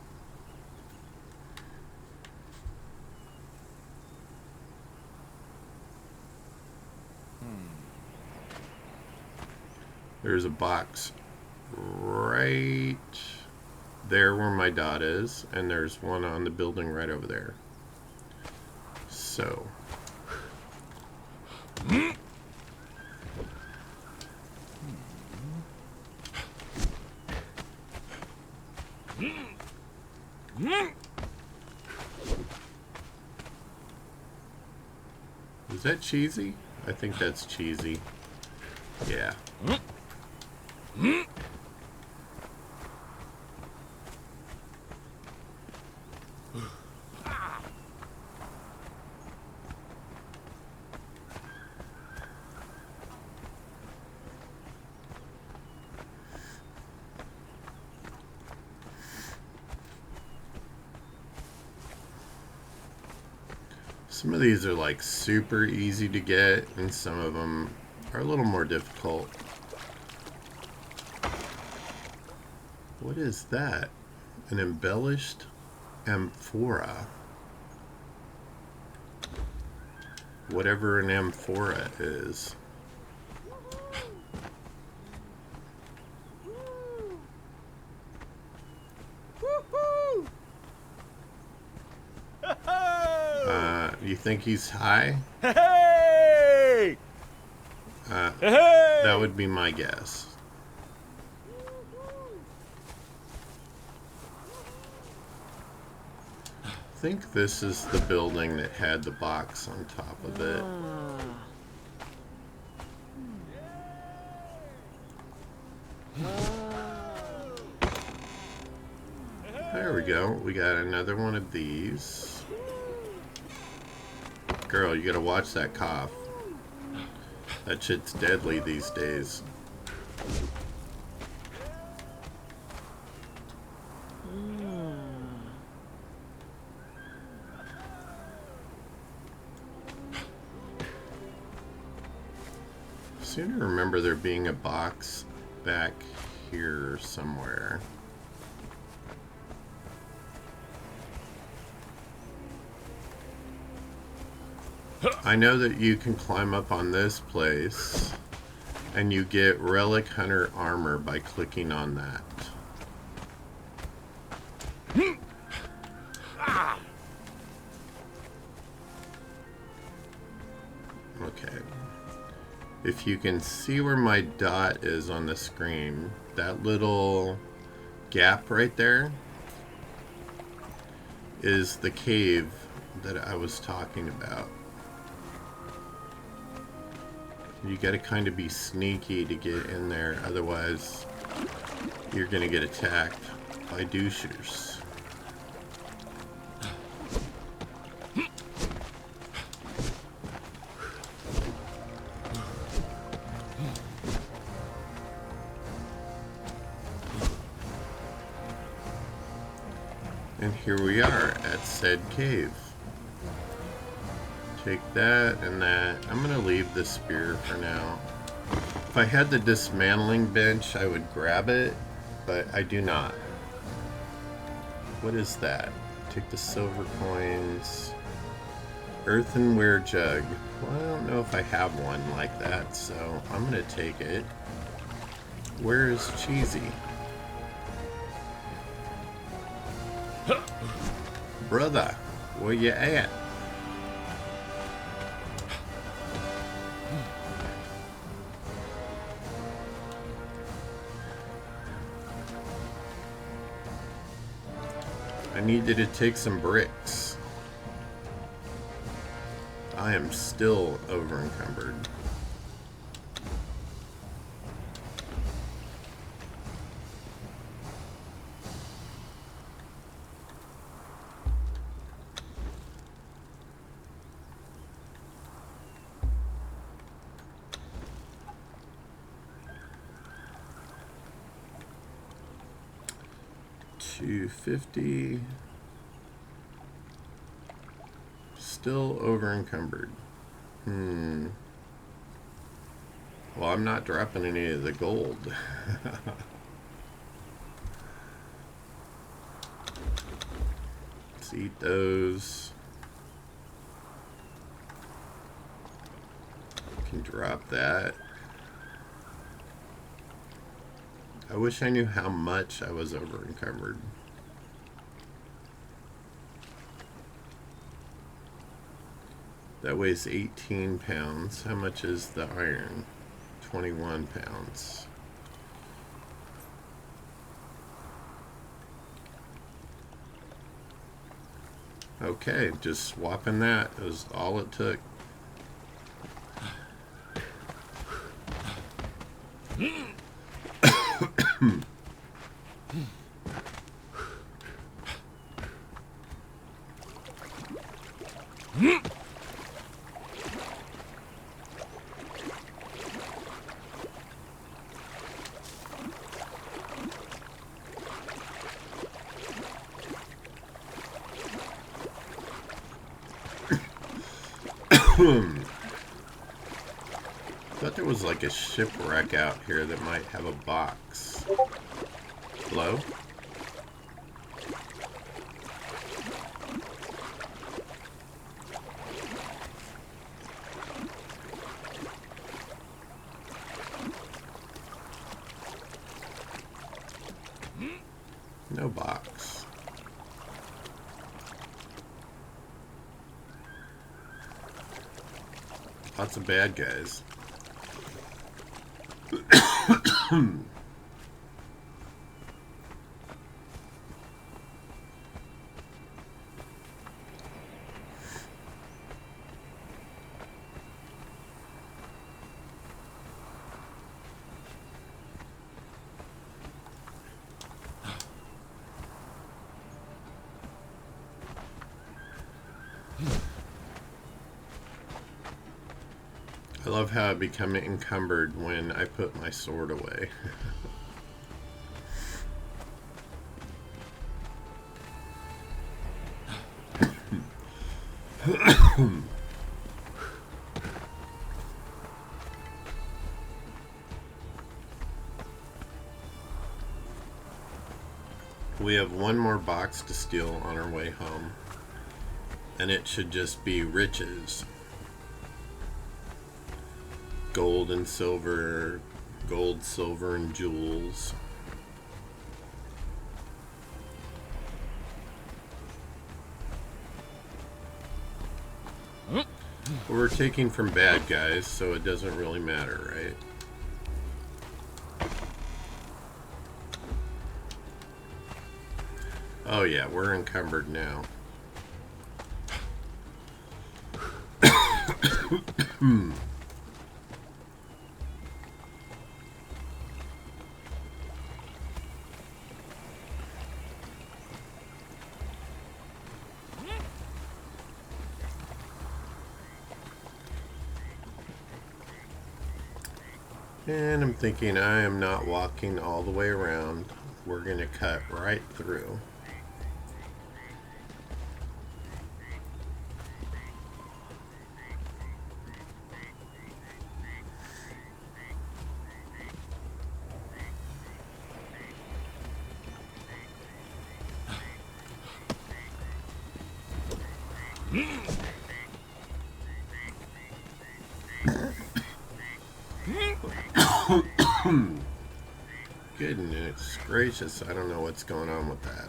Speaker 1: There's a box right there where my dot is, and there's one on the building right over there. So is that cheesy? I think that's cheesy. Yeah. Some of these are like super easy to get, and some of them are a little more difficult. What is that? An embellished amphora. Whatever an amphora is. You think he's high?
Speaker 3: Hey!
Speaker 1: That would be my guess. I think this is the building that had the box on top of it. There we go. We got another one of these. Girl, you gotta watch that cough. That shit's deadly these days. I seem to remember there being a box back here somewhere. I know that you can climb up on this place and you get Relic Hunter armor by clicking on that. Okay. If you can see where my dot is on the screen, that little gap right there is the cave that I was talking about. You gotta kind of be sneaky to get in there, otherwise you're gonna get attacked by douchers. And here we are at said cave. Take that and that. I'm gonna leave the spear for now. If I had the dismantling bench, I would grab it, but I do not. What is that? Take the silver coins. Earthenware jug. Well, I don't know if I have one like that, so I'm gonna take it. Where is Cheesy? Brother, where you at? I needed to take some bricks. I am still over encumbered. 250. Still over encumbered. Well, I'm not dropping any of the gold. Let's eat those. Can drop that. I wish I knew how much I was over encumbered. That weighs 18 pounds. How much is the iron? 21 pounds. Okay, just swapping that is all it took. Thought there was like a shipwreck out here that might have a box. Hello? No box. Lots of bad guys. I love how I become encumbered when I put my sword away. We have one more box to steal on our way home, and it should just be riches. Gold and silver, gold, silver, and jewels. We're taking from bad guys, so it doesn't really matter, right? Oh yeah, we're encumbered now. And I'm thinking I am not walking all the way around. We're going to cut right through. Goodness gracious, I don't know what's going on with that.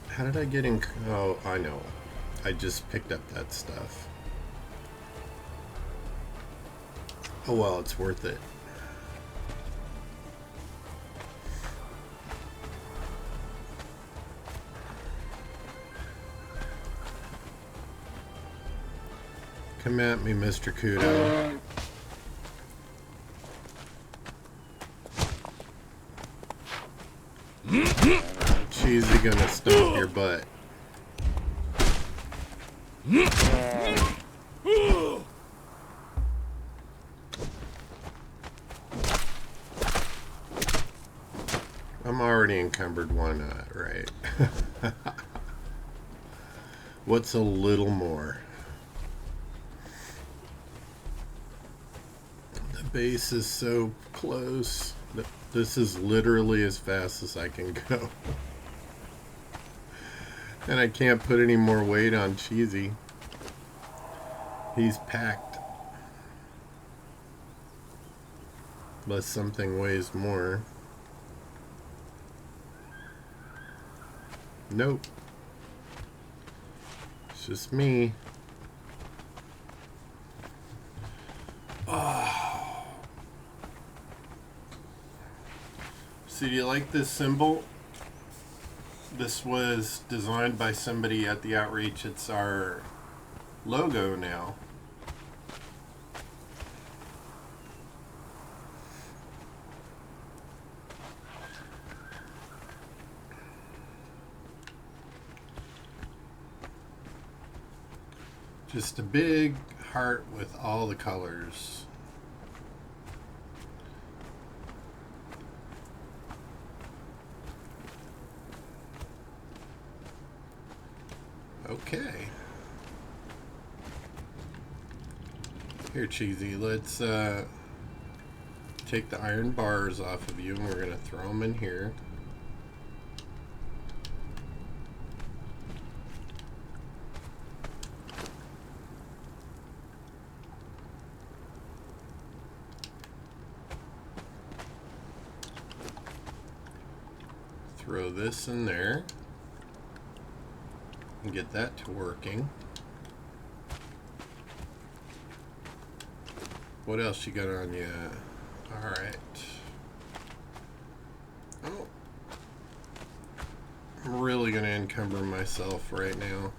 Speaker 1: How did I get in? Oh, I know. I just picked up that stuff. Oh well, it's worth it. Come at me, Mr. Kudo. She's gonna stomp your butt. I'm already encumbered, why not, right? What's a little more? The base is so close. This is literally as fast as I can go. And I can't put any more weight on Cheesy. He's packed. Unless something weighs more. Nope. It's just me. Oh. So do you like this symbol? This was designed by somebody at the Outreach. It's our logo now. Just a big heart with all the colors. Okay. Here, Cheesy, let's take the iron bars off of you, and we're going to throw them in here. Throw this in there and get that to working. What else you got on you? Alright. Oh. I'm really going to encumber myself right now.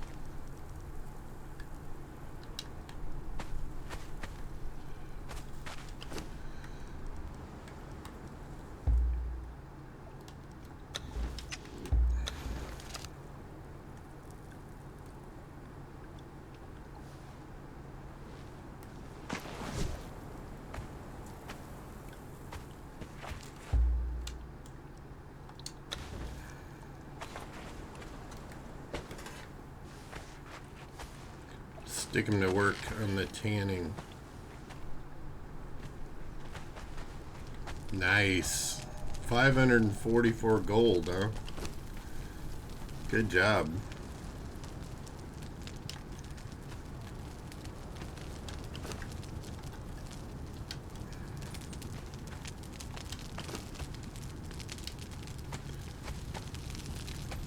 Speaker 1: Stick him to work on the tanning. Nice. 544 gold, huh? Good job.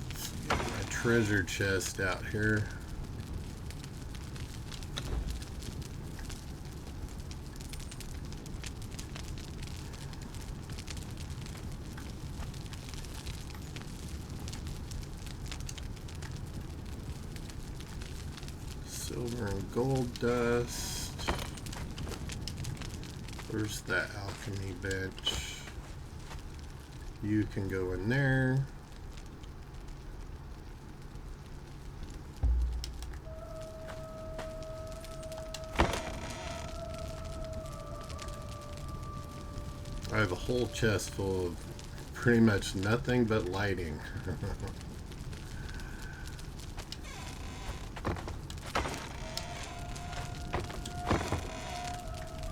Speaker 1: Let's get my treasure chest out here. Silver and gold dust. Where's that alchemy bench? You can go in there. I have a whole chest full of pretty much nothing but lighting.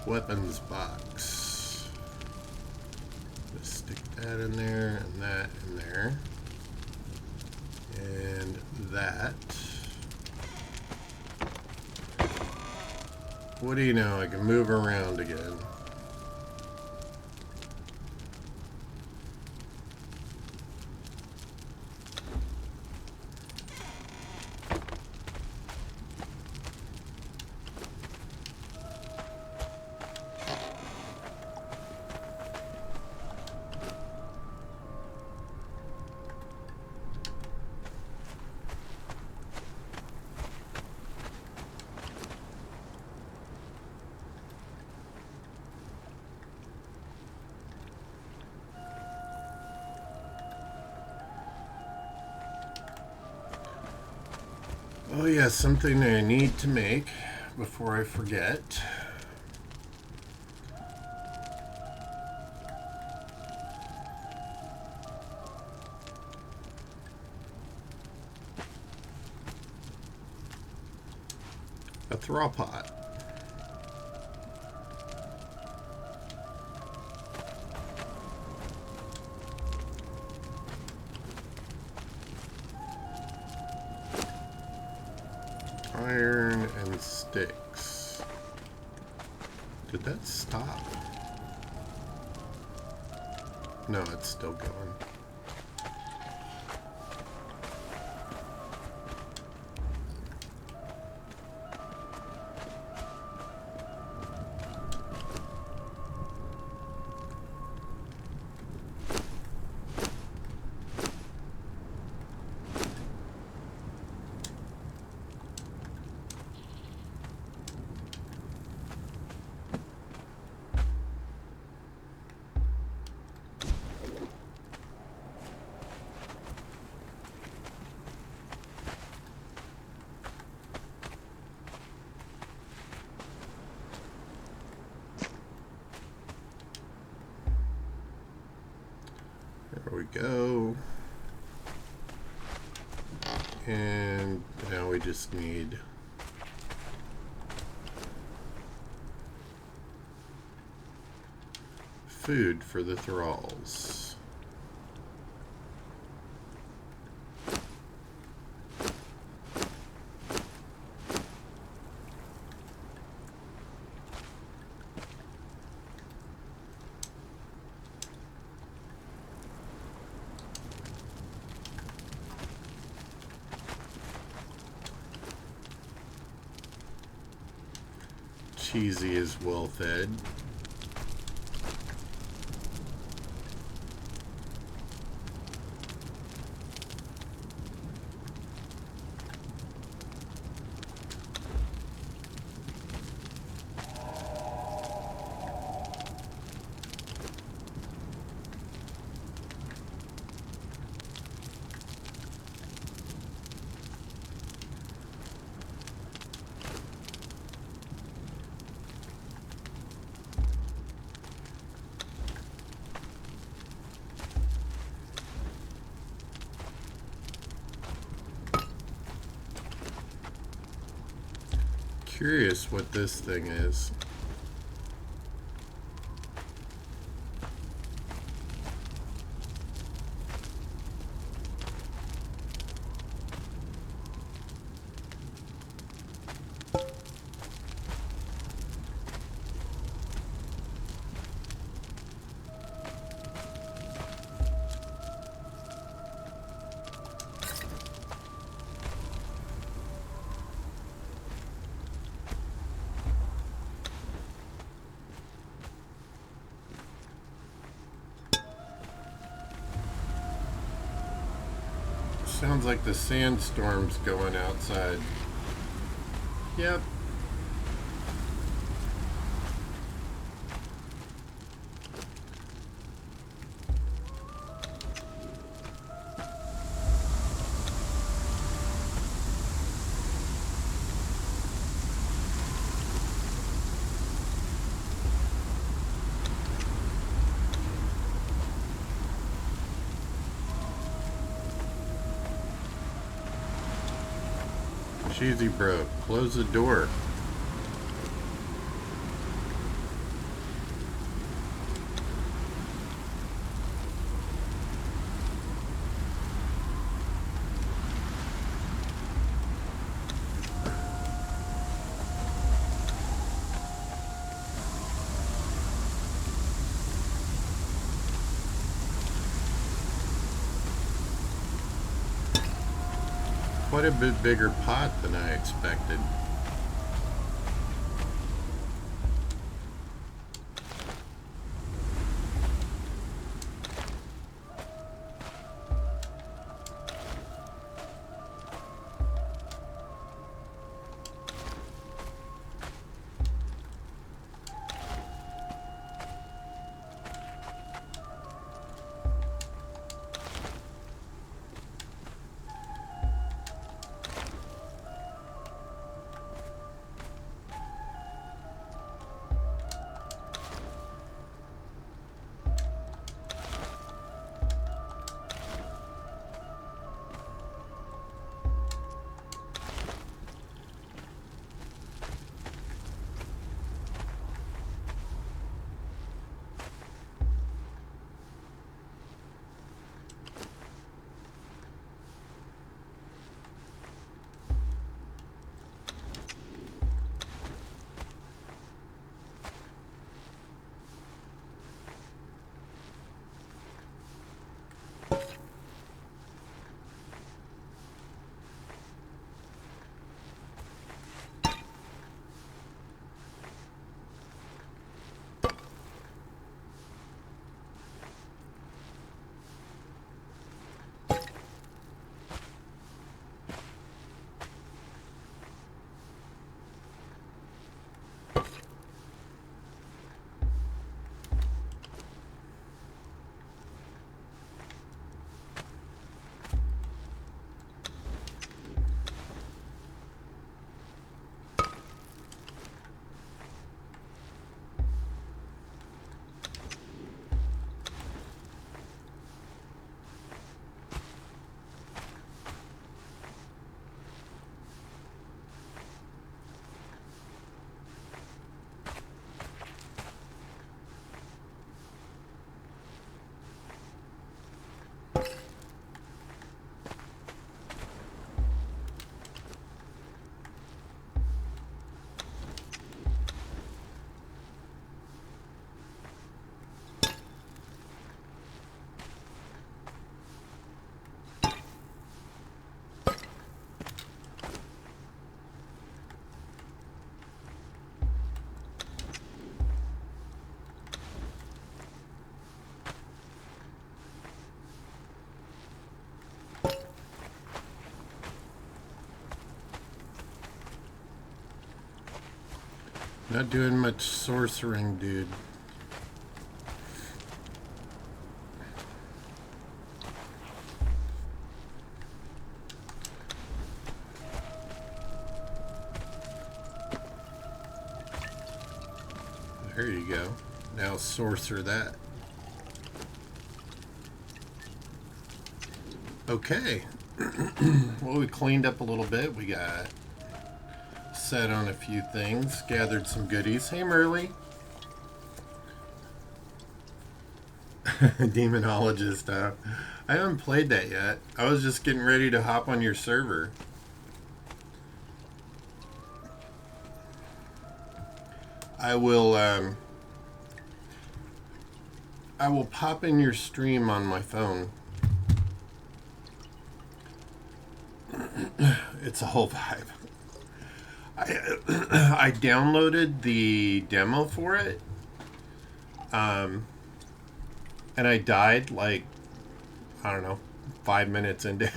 Speaker 1: Weapons box. Just stick that in there and that in there. And that. What do you know? I can move around again. Oh yeah, something I need to make before I forget. a thrall pot. Iron and sticks. Did that stop? No, it's still going. There we go. And now we just need food for the thralls. Cheesy is well fed. Curious what this thing is. Sounds like the sandstorm's going outside. Yep. Cheesy bro, close the door. Quite a bit bigger pot than I expected. Not doing much sorcering, dude. There you go. Now sorcerer that. Okay. Well, we cleaned up a little bit. We got set on a few things, gathered some goodies. Hey, Merle. Demonologist, I haven't played that yet. I was just getting ready to hop on your server. I will pop in your stream on my phone. It's a whole vibe. I downloaded the demo for it, and I died like, I don't know, 5 minutes into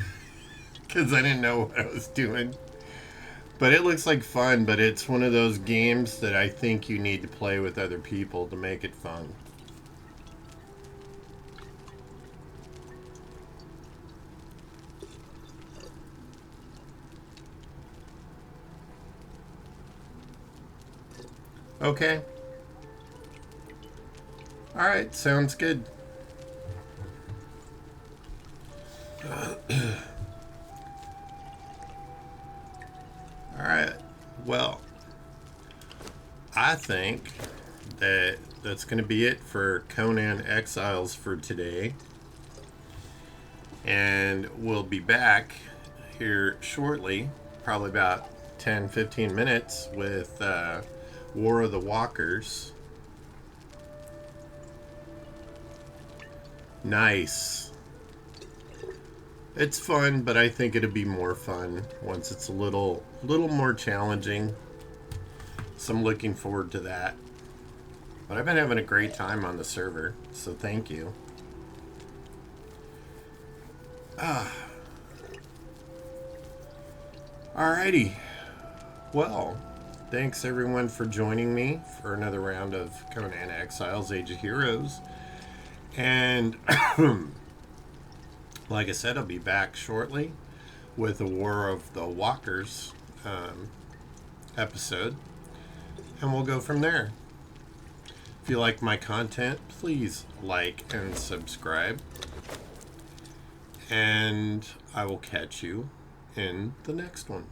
Speaker 1: because I didn't know what I was doing. But it looks like fun, but it's one of those games that I think you need to play with other people to make it fun. Okay. Alright, sounds good. Alright, well, I think that that's going to be it for Conan Exiles for today. And we'll be back here shortly, probably about 10-15 minutes, with War of the Walkers. Nice. It's fun, but I think it'll be more fun once it's a little more challenging. So I'm looking forward to that. But I've been having a great time on the server, so thank you. Alrighty. Well, thanks everyone for joining me for another round of Conan Exiles Age of Heroes. And like I said, I'll be back shortly with the War of the Walkers episode. And we'll go from there. If you like my content, please like and subscribe. And I will catch you in the next one.